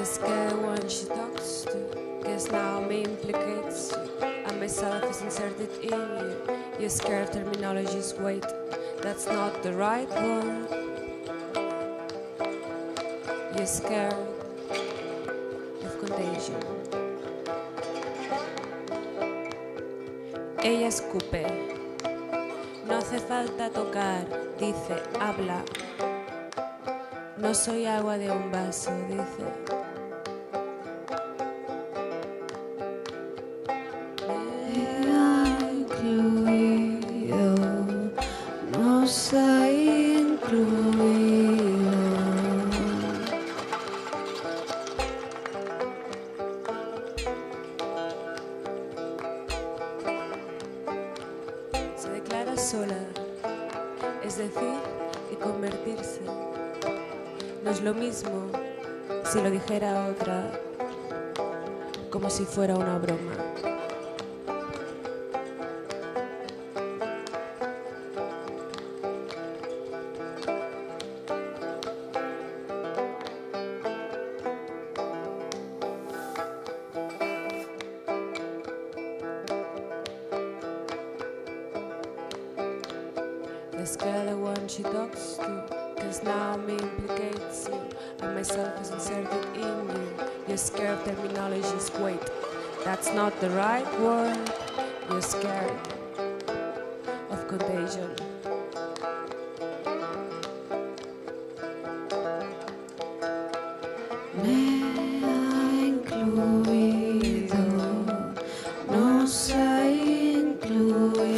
scared one she talks to, guess now me implicates you, and myself is inserted in you. You're scared of terminologies, wait, that's not the right word. You're scared of contagion. Ella escupe, no hace falta tocar, dice, habla. No soy agua de un vaso, dice. Me ha incluido, no soy incluido. Se declara sola, es decir, y convertirse. No es lo mismo si lo dijera otra, como si fuera una broma. The scared the one she talks to, 'cause now me implicates you, and myself is inserted in you. You're scared of terminologies, wait, that's not the right word. You're scared of contagion. Me ha incluido, no soy incluido.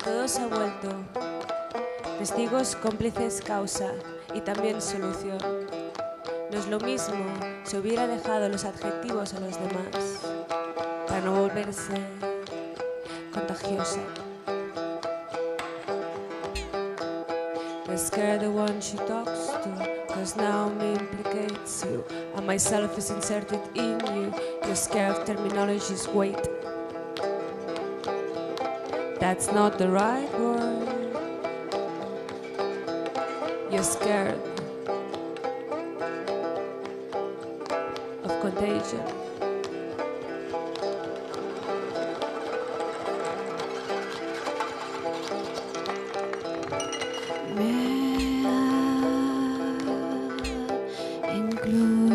Todo se ha vuelto testigos, cómplices, causa y también solución. No es lo mismo si hubiera dejado los adjetivos a los demás para no volverse contagiosa. You're scared the one she talks to, 'cause now me implicates you, and myself is inserted in you. You're scared of terminologies, wait, that's not the right word. You're scared of contagion. Me ha incluido.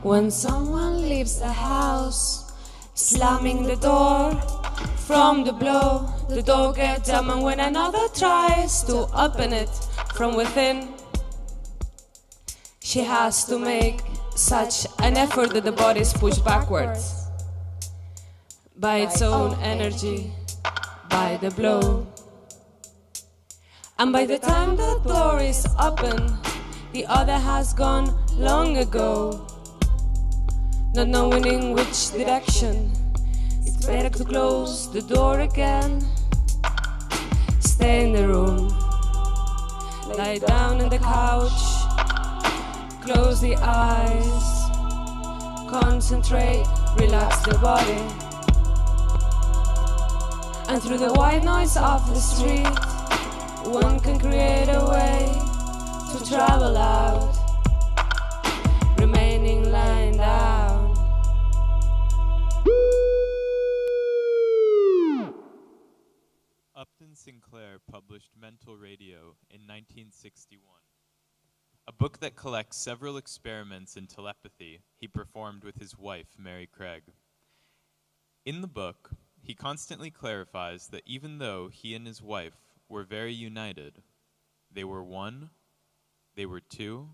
When someone leaves the house, slamming the door from the blow, the door gets jammed, and when another tries to open it from within, she has to make such an effort that the body is pushed backwards by its own energy, by the blow. And by the time the door is open, the other has gone long ago. Not knowing in which direction, it's better to close the door again. Stay in the room, lie down on the couch, close the eyes, Concentrate, relax the body. And through the white noise of the street, one can create a way to travel out, remaining lying down. Upton Sinclair published Mental Radio in 1961, a book that collects several experiments in telepathy he performed with his wife, Mary Craig. In the book, he constantly clarifies that even though he and his wife were very united, they were one, they were two,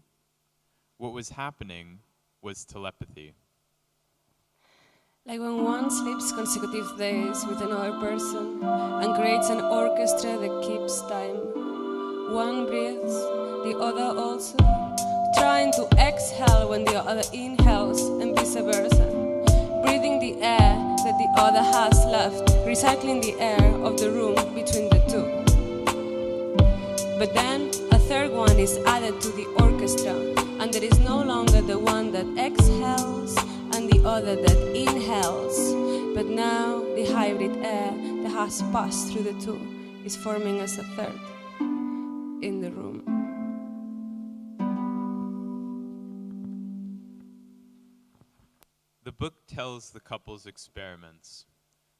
what was happening was telepathy. Like when one sleeps consecutive days with another person and creates an orchestra that keeps time. One breathes, the other also, trying to exhale when the other inhales and vice versa. Breathing the air that the other has left, recycling the air of the room between the two. But then a third one is added to the orchestra, and there is no longer the one that exhales and the other that inhales. But now the hybrid air that has passed through the two is forming as a third in the room. The book tells the couple's experiments,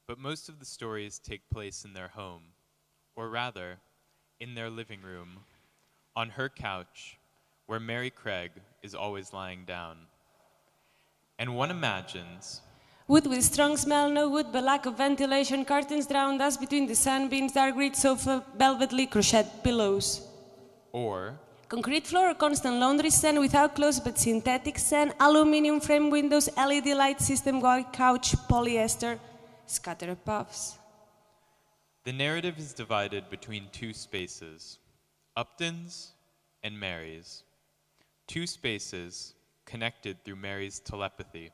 but most of the stories take place in their home, or rather, in their living room, on her couch, where Mary Craig is always lying down. And one imagines wood with strong smell, no wood but lack of ventilation, curtains drown dust between the sunbeams, dark grid sofa, velvetly crochet pillows. Or concrete floor, constant laundry stand without clothes but synthetic sand, aluminium frame windows, LED light system, white couch, polyester, scatter puffs. the narrative is divided between two spaces, Upton's and Mary's. Two spaces connected through Mary's telepathy.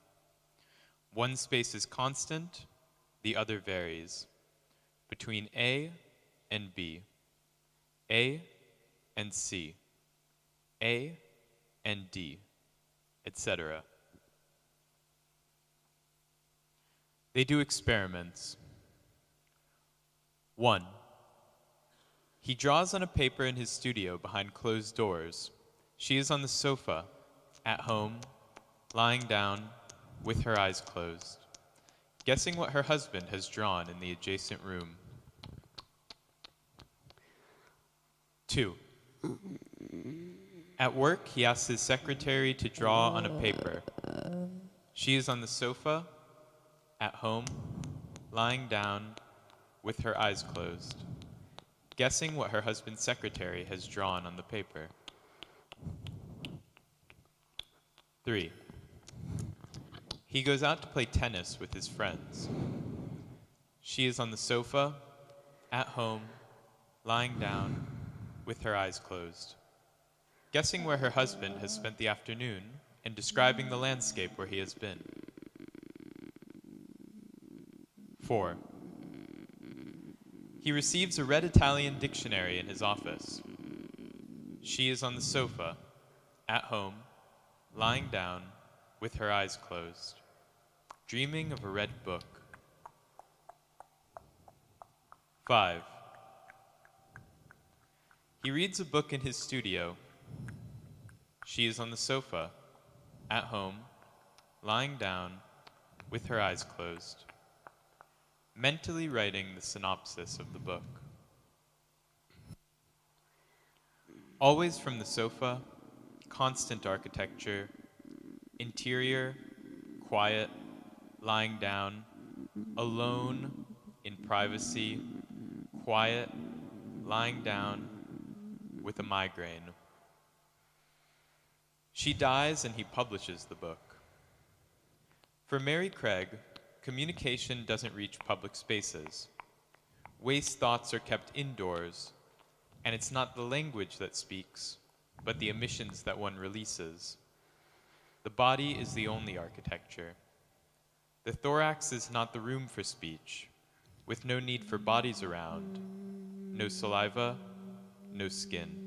One space is constant, the other varies. Between A and B, A and C, A and D, etc. They do experiments. 1. He draws on a paper in his studio behind closed doors. She is on the sofa, at home, lying down, with her eyes closed, guessing what her husband has drawn in the adjacent room. 2. At work, he asks his secretary to draw on a paper. She is on the sofa, at home, lying down, with her eyes closed, guessing what her husband's secretary has drawn on the paper. 3. He goes out to play tennis with his friends. She is on the sofa, at home, lying down, with her eyes closed, guessing where her husband has spent the afternoon and describing the landscape where he has been. 4. He receives a red Italian dictionary in his office. She is on the sofa, at home, lying down, with her eyes closed, dreaming of a red book. 5. He reads a book in his studio. She is on the sofa, at home, lying down, with her eyes closed, mentally writing the synopsis of the book. Always from the sofa, constant architecture, interior, quiet, lying down, alone, in privacy, quiet, lying down, with a migraine. She dies and he publishes the book. For Mary Craig, communication doesn't reach public spaces. Waste thoughts are kept indoors, and it's not the language that speaks, but the emissions that one releases. The body is the only architecture. The thorax is not the room for speech, with no need for bodies around, no saliva, no skin.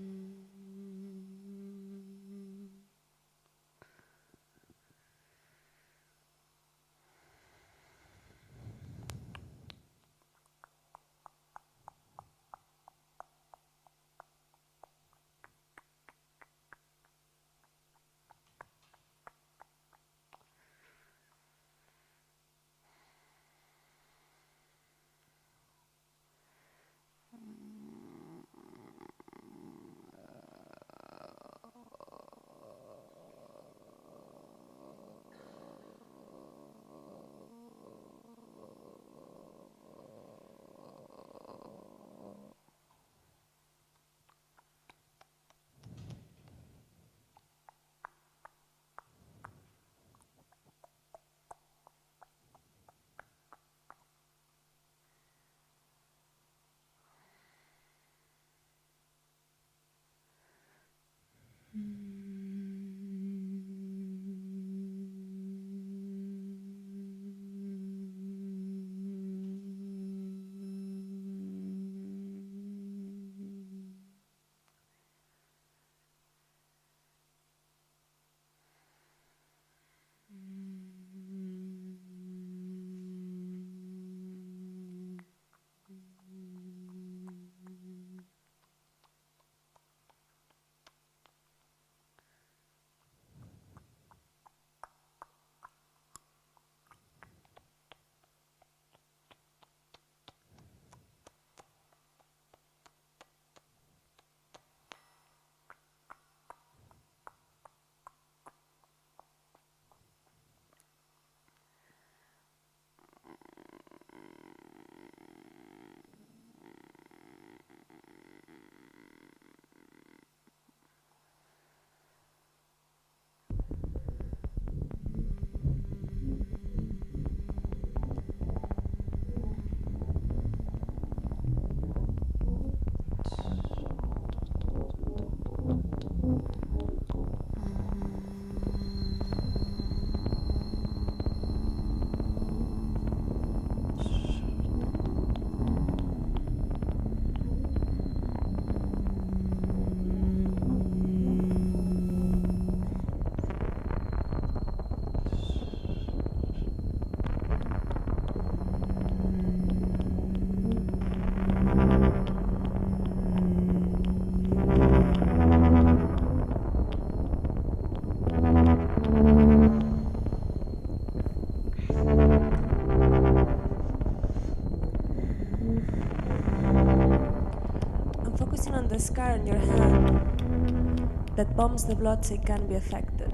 scar on your hand that pumps the blood so it can be affected.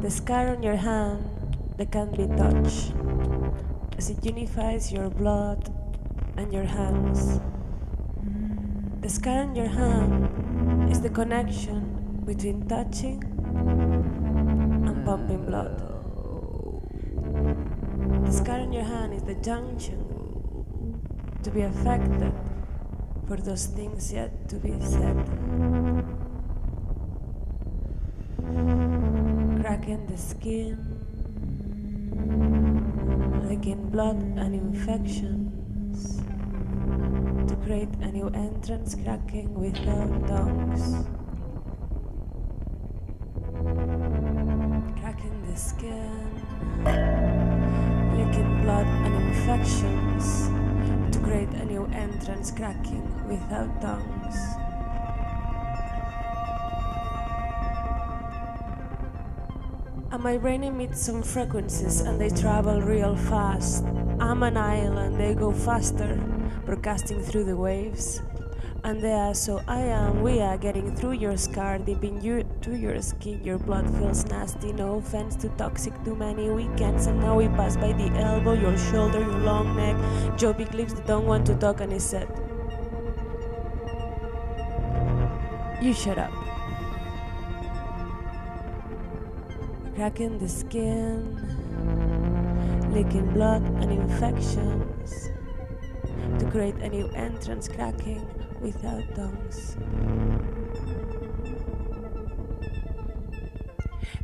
The scar on your hand that can be touched as it unifies your blood and your hands. The scar on your hand is the connection between touching and pumping blood. The scar on your hand is the junction to be affected for those things yet to be said. Cracking the skin, licking blood and infections to create a new entrance, cracking without tongues. Cracking the skin, licking blood and infections to create a new entrance, cracking without tongues. And my brain emits some frequencies and they travel real fast. I'm an island, they go faster, broadcasting through the waves. And they are, so I am, we are getting through your scar, deep in you, to your skin. Your blood feels nasty, no offense, too toxic, too many weekends. And now we pass by the elbow, your shoulder, your long neck. Joe big lips that don't want to talk, and he said, you shut up. Cracking the skin, licking blood and infections to create a new entrance, cracking without tongues.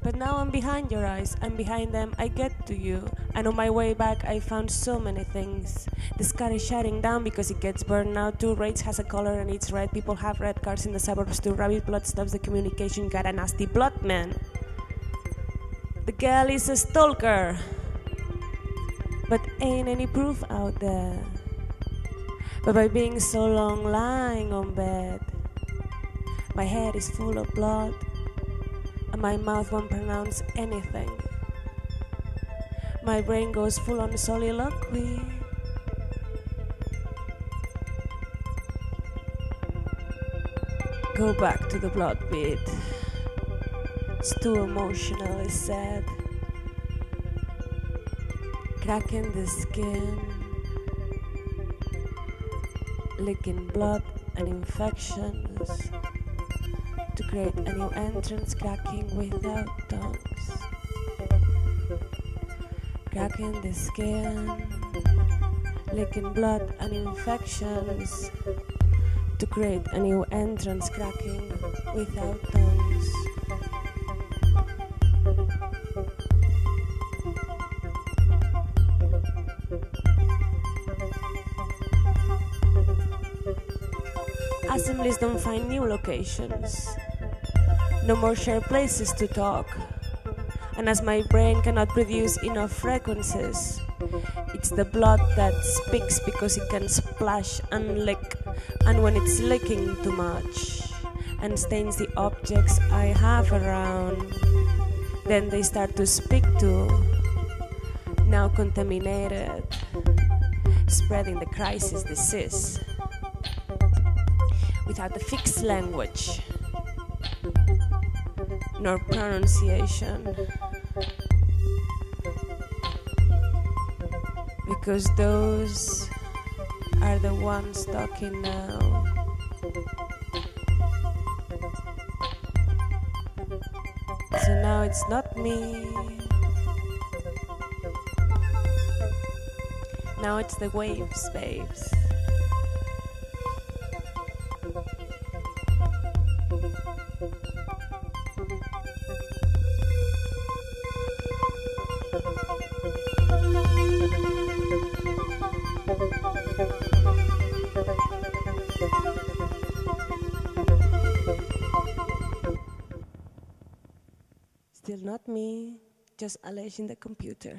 But now I'm behind your eyes, I'm behind them, I get to you. And on my way back I found so many things. The sky is shutting down because it gets burned out too. Rage has a color and it's red. People have red cars in the suburbs too. Rabbit blood stops the communication. Got a nasty blood, man. The girl is a stalker, but ain't any proof out there. But by being so long lying on bed, my head is full of blood and my mouth won't pronounce anything. My brain goes full on soliloquy. Go back to the blood pit. It's too emotionally sad. Cracking the skin, licking blood and infections to create a new entrance, cracking without tongues. Cracking the skin, licking blood and infections to create a new entrance, cracking without tongues. Assemblies don't find new locations, no more shared places to talk. And as my brain cannot produce enough frequencies, it's the blood that speaks because it can splash and lick. And when it's licking too much and stains the objects I have around, then they start to speak too, now contaminated, spreading the crisis disease. Without a fixed language, nor pronunciation, because those are the ones talking now. So now it's not me, now it's the waves, babes. Still not me, just Alej in the computer.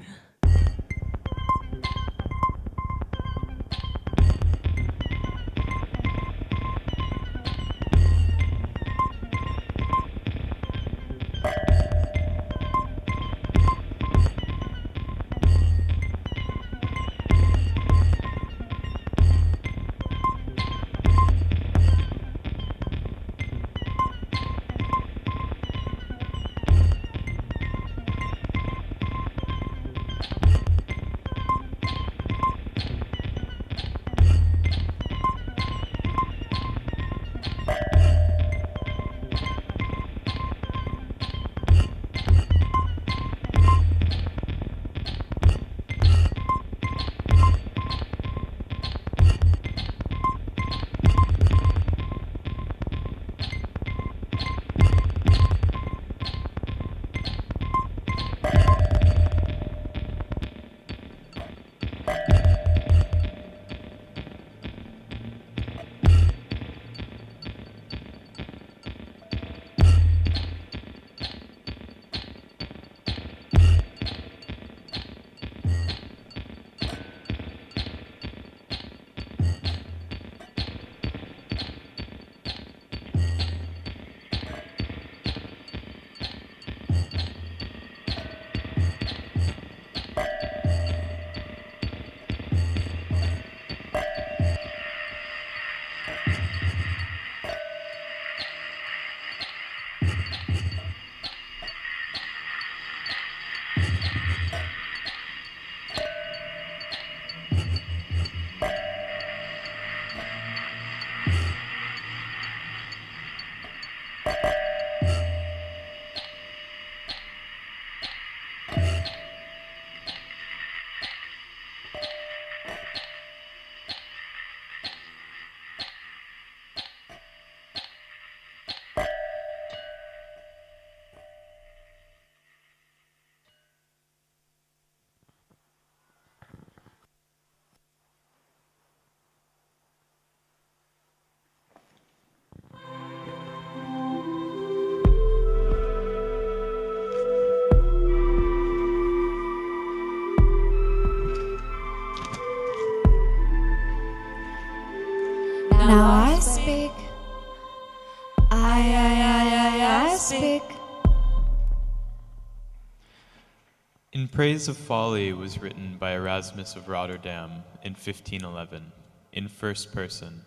In Praise of Folly was written by Erasmus of Rotterdam in 1511, in first person,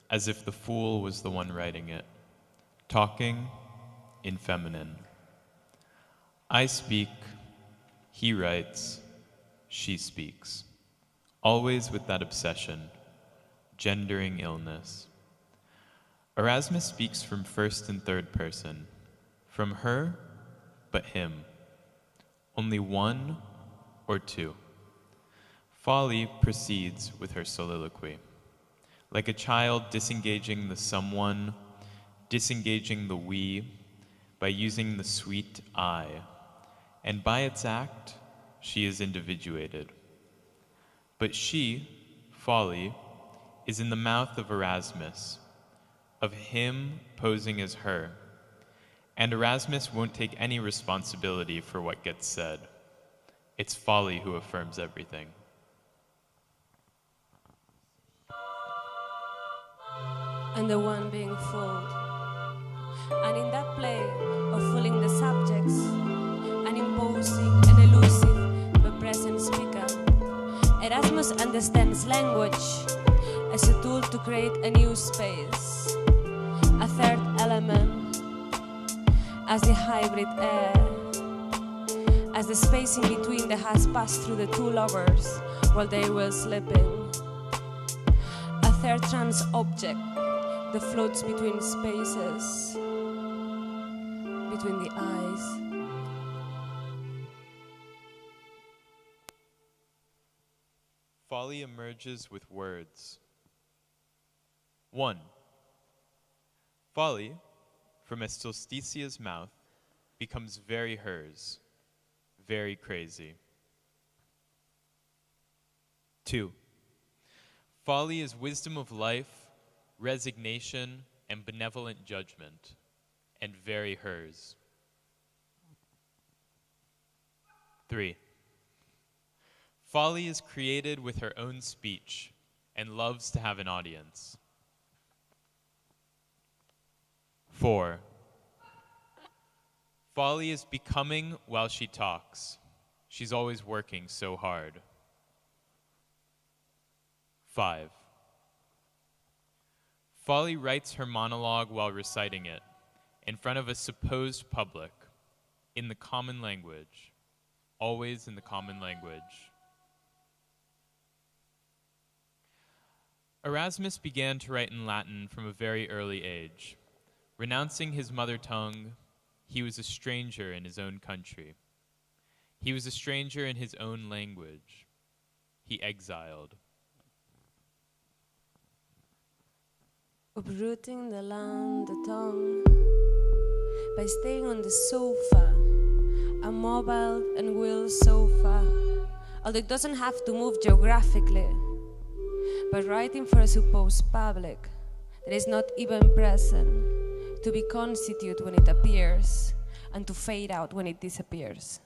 as if the fool was the one writing it, talking in feminine. I speak, he writes, she speaks, always with that obsession, gendering illness. Erasmus speaks from first and third person, from her, but him, only one or two. Folly proceeds with her soliloquy, like a child disengaging the someone, disengaging the we, by using the sweet I, and by its act, she is individuated. But she, Folly, is in the mouth of Erasmus, of him posing as her, and Erasmus won't take any responsibility for what gets said. It's Folly who affirms everything. And the one being fooled. And in that play of fooling the subjects and imposing an elusive but present speaker, Erasmus understands language as a tool to create a new space, a third element, as the hybrid air, as the space in between that has passed through the two lovers while they were sleeping, a third trans object that floats between spaces, between the eyes. Folly emerges with words. 1. Folly, from Estultitia's mouth, becomes very hers, very crazy. 2. Folly is wisdom of life, resignation, and benevolent judgment, and very hers. 3. Folly is created with her own speech and loves to have an audience. 4. Folly is becoming while she talks. She's always working so hard. 5. Folly writes her monologue while reciting it, in front of a supposed public, in the common language, always in the common language. Erasmus began to write in Latin from a very early age. Renouncing his mother tongue, he was a stranger in his own country. He was a stranger in his own language. He exiled. Uprooting the land, the tongue, by staying on the sofa, a mobile and wheel sofa, although it doesn't have to move geographically, but writing for a supposed public that is not even present, to be constitute when it appears, and to fade out when it disappears.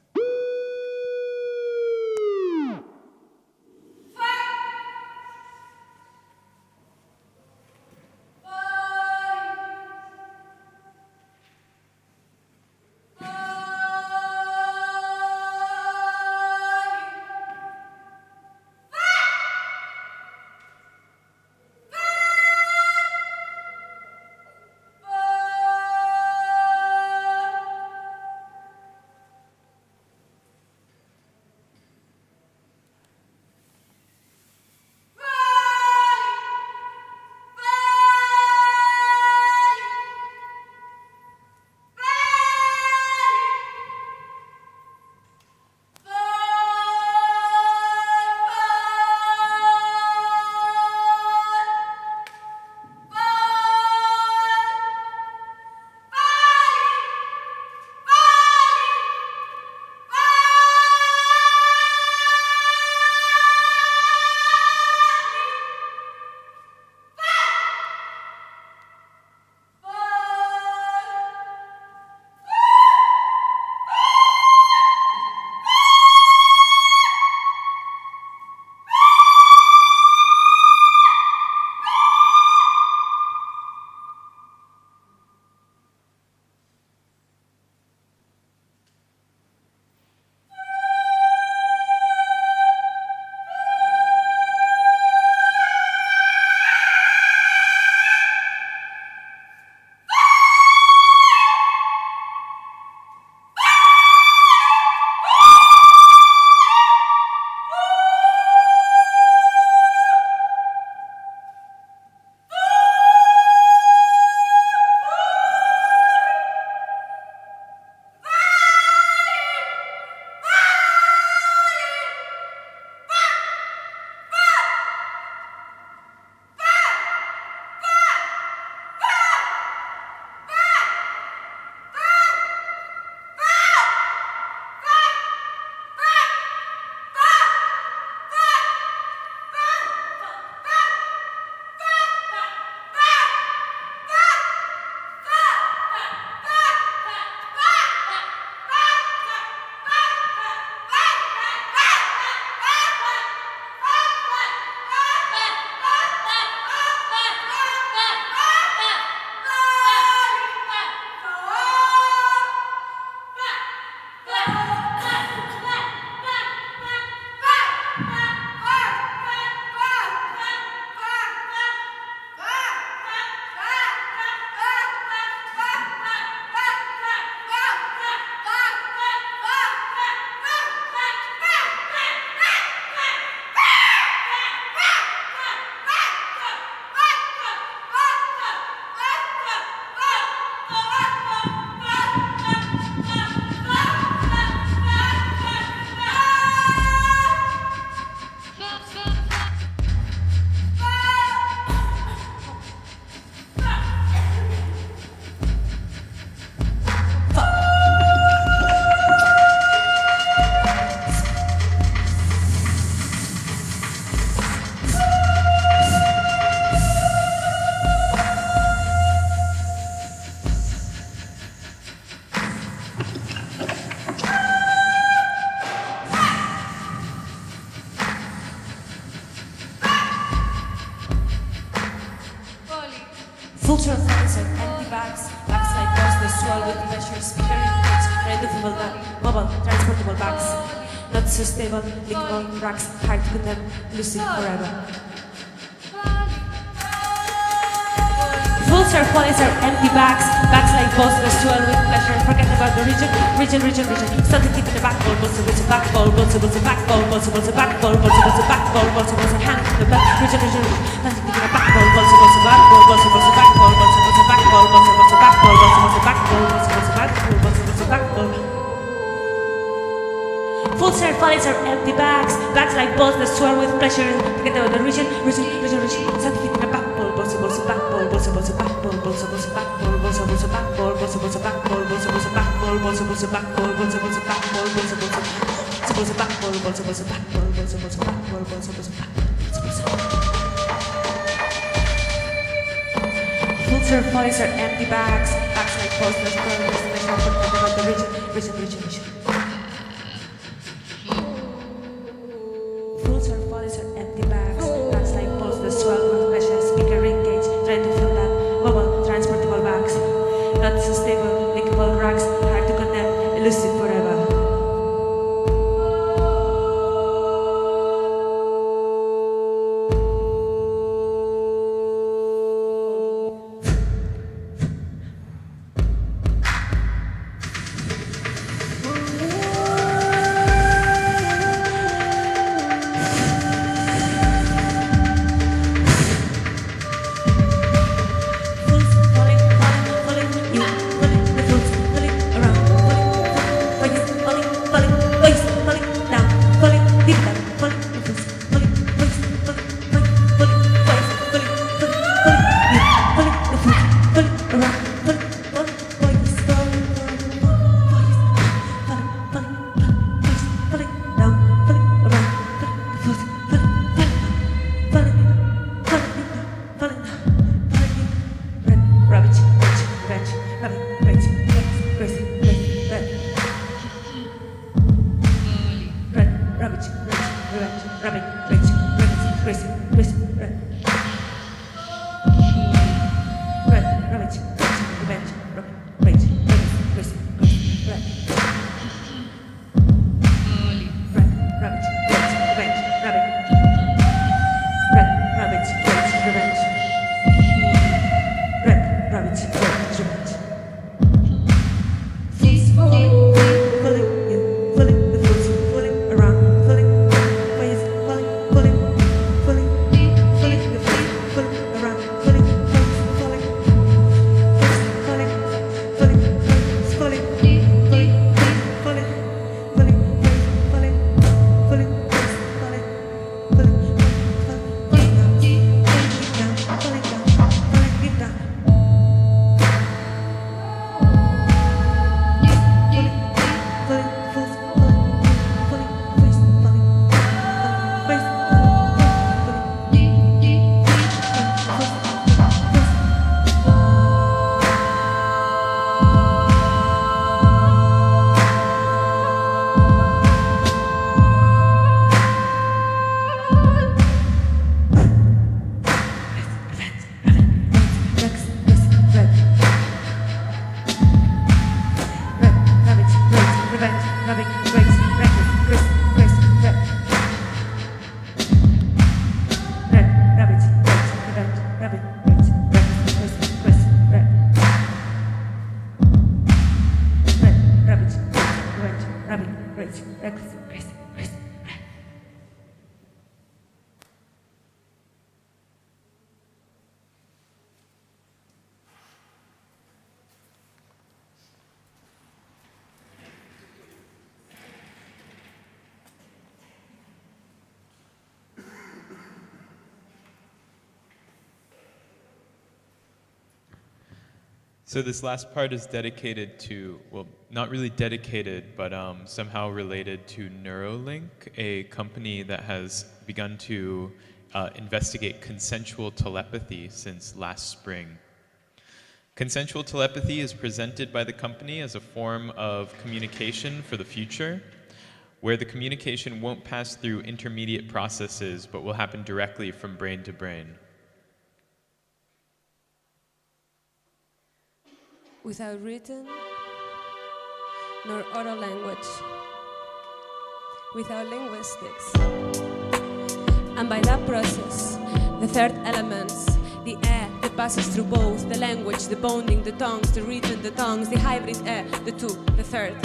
full that mobile, transportable bags. Not so stable, lickable racks, hard to condemn, elusive forever. Fools are follies are empty bags, bags like balls that swell with pleasure. Forget about the region. Something deep in the back ball, balls a back ball, balls a back ball, balls a back ball, balls a back ball, balls a hand in the back. Region. Something deep in the back ball, balls a back ball, balls a back ball, balls a back ball, balls a back ball, balls a back ball, balls a back ball, balls a back ball. Fools are follies are empty bags, bags like balls that swell with pleasure. Forget about the region. Something deep in the back ball, balls a back ball, balls a back ball, balls a back ball, balls a back ball, balls a back ball, balls a back ball, balls a back ball, balls a back ball, balls a back ball, balls a back ball, balls a back ball, balls a back ball, balls a back ball. Fools are follies are empty bags, bags like balls that swell with pleasure. Forget about the region. Fools are follies are empty bags, bags like balls that swell with pleasure. Speaker engaged, trying to fill that mobile, transportable bags. Not so stable, lickable racks, hard to condemn, elusive forever. So this last part is dedicated to, well, not really dedicated, but somehow related to Neuralink, a company that has begun to investigate consensual telepathy since last spring. Consensual telepathy is presented by the company as a form of communication for the future, where the communication won't pass through intermediate processes, but will happen directly from brain to brain. Without written, nor oral language, without linguistics. And by that process, the third elements, the air that passes through both, the language, the bonding, the tongues, the rhythm, the tongues, the hybrid air, the two, the third,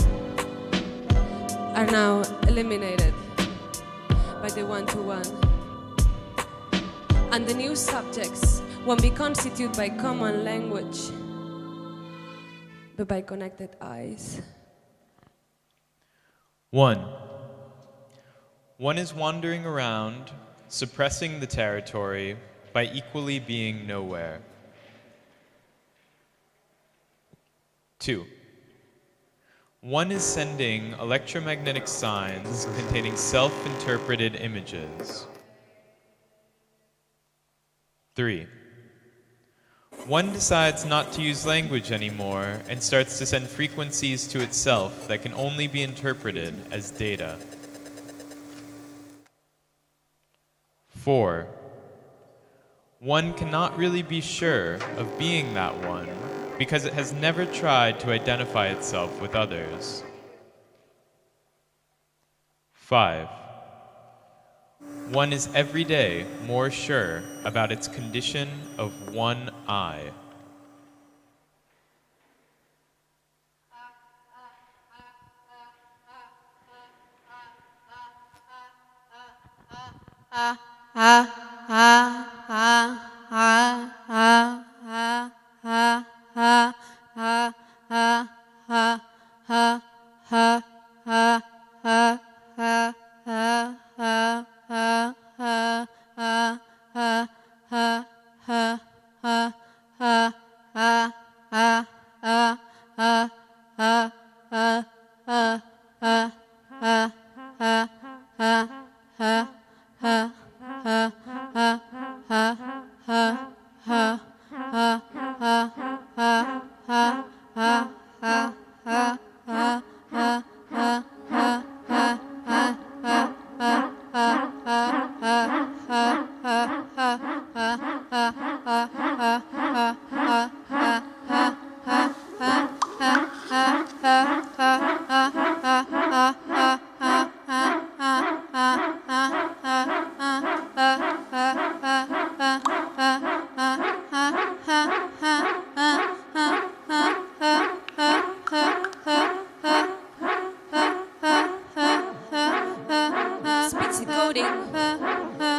are now eliminated by the one-to-one. And the new subjects won't be constituted by common language, but by connected eyes. One is wandering around, suppressing the territory by equally being nowhere. 2. One is sending electromagnetic signs containing self-interpreted images. 3. One decides not to use language anymore and starts to send frequencies to itself that can only be interpreted as data. 4. One cannot really be sure of being that one because it has never tried to identify itself with others. 5. One is every day more sure about its condition of one eye.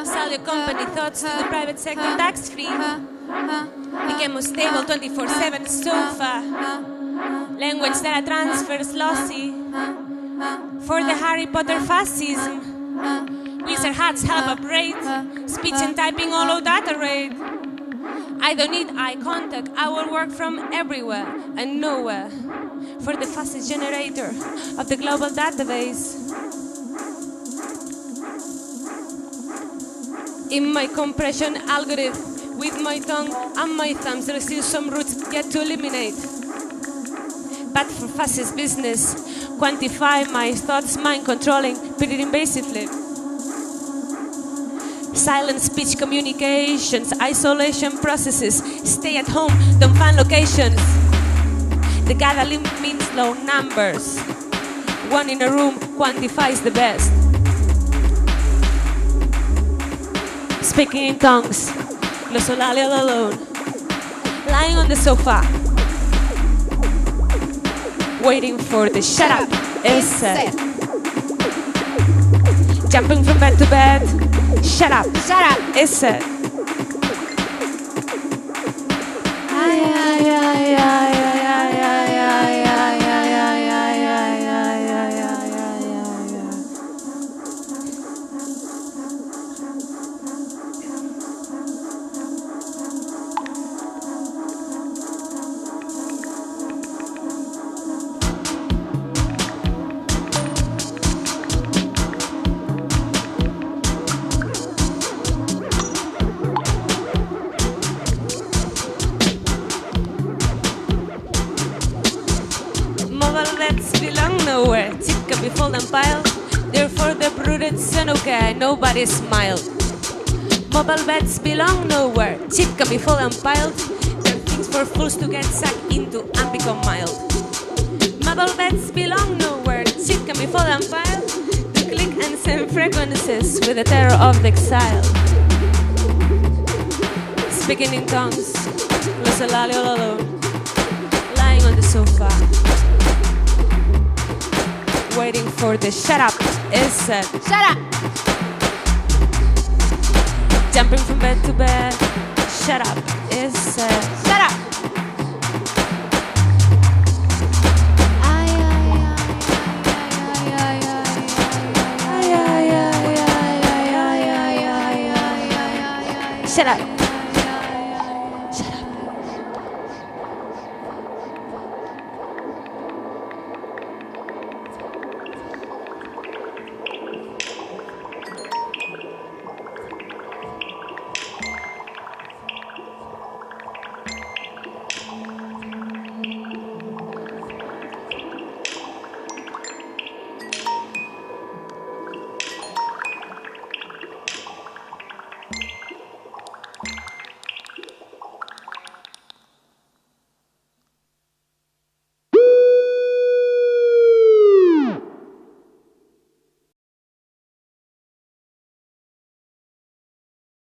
Sell your company thoughts to the private sector tax-free. Became more stable 24/7 sofa. Language data transfers lossy. For the Harry Potter fascism. Wizard hats help upgrade. Speech and typing all of data rate. I don't need eye contact. I will work from everywhere and nowhere. For the fastest generator of the global database. In my compression algorithm, with my tongue and my thumbs, there are still some roots yet to eliminate. But for fastest business, quantify my thoughts, mind controlling, pretty invasively. Silent speech communications, isolation processes, stay at home, don't find locations. The gathering means low numbers. One in a room quantifies the best. Speaking in tongues, lo solale all alone. Lying on the sofa, waiting for the shut up is said. Jumping from bed to bed, shut up is said. Nowhere, tip can be folded and piled. Therefore, the brooded son, okay, nobody smiled. Mobile beds belong nowhere, tip can be folded and piled. They're things for fools to get sucked into and become mild. Marble beds belong nowhere. Shit can be fall and pile. To click and send frequencies with the terror of the exile. Speaking in tongues, Rosalali all alone, lying on the sofa, waiting for the shut up is said. Shut up! Jumping from bed to bed, shut up is said. Shut up! Shut up.